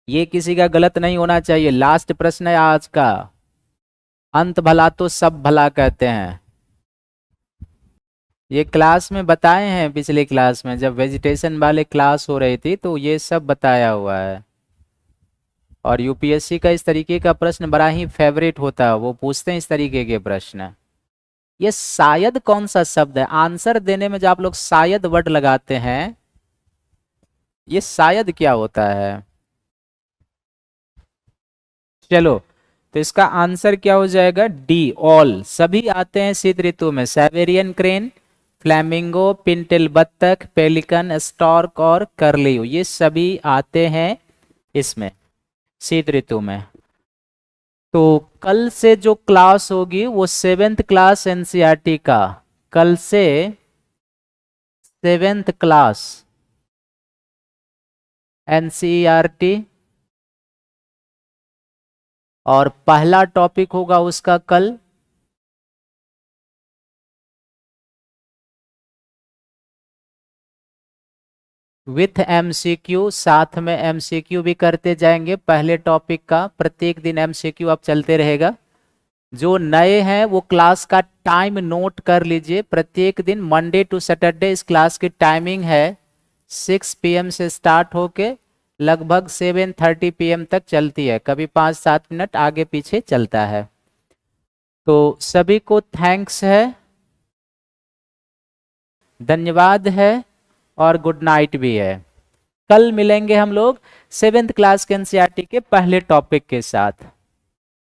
ये किसी का गलत नहीं होना चाहिए। लास्ट प्रश्न है आज का। अंत भला तो सब भला कहते हैं। ये क्लास में बताए हैं, पिछली क्लास में जब वेजिटेशन वाले क्लास हो रही थी तो ये सब बताया हुआ है। और यूपीएससी का इस तरीके का प्रश्न बड़ा ही फेवरेट होता है, वो पूछते हैं इस तरीके के प्रश्न। ये शायद कौन सा शब्द है? आंसर देने में जो आप लोग शायद वर्ड लगाते हैं, ये शायद क्या होता है? चलो, तो इसका आंसर क्या हो जाएगा? डी, ऑल, सभी आते हैं शीत ऋतु में। साइबेरियन क्रेन, फ्लैमिंगो, पिंटेल बत्तख, पेलिकन, स्टॉर्क और कर्लियो, ये सभी आते हैं इसमें शीत ऋतु में। तो कल से जो क्लास होगी वो 7th क्लास एनसीईआरटी का, कल से 7th क्लास एनसीईआरटी, और पहला टॉपिक होगा उसका कल विथ एमसीक्यू। साथ में एमसीक्यू भी करते जाएंगे। पहले टॉपिक का प्रत्येक दिन एमसीक्यू अब चलते रहेगा। जो नए हैं वो क्लास का टाइम नोट कर लीजिए। प्रत्येक दिन मंडे टू सैटरडे इस क्लास की टाइमिंग है 6 PM से स्टार्ट होके लगभग 7:30 PM तक चलती है, कभी 5-7 मिनट आगे पीछे चलता है। तो सभी को थैंक्स है, धन्यवाद है और गुड नाइट भी है। कल मिलेंगे हम लोग 7th क्लास के एनसीईआरटी के पहले टॉपिक के साथ।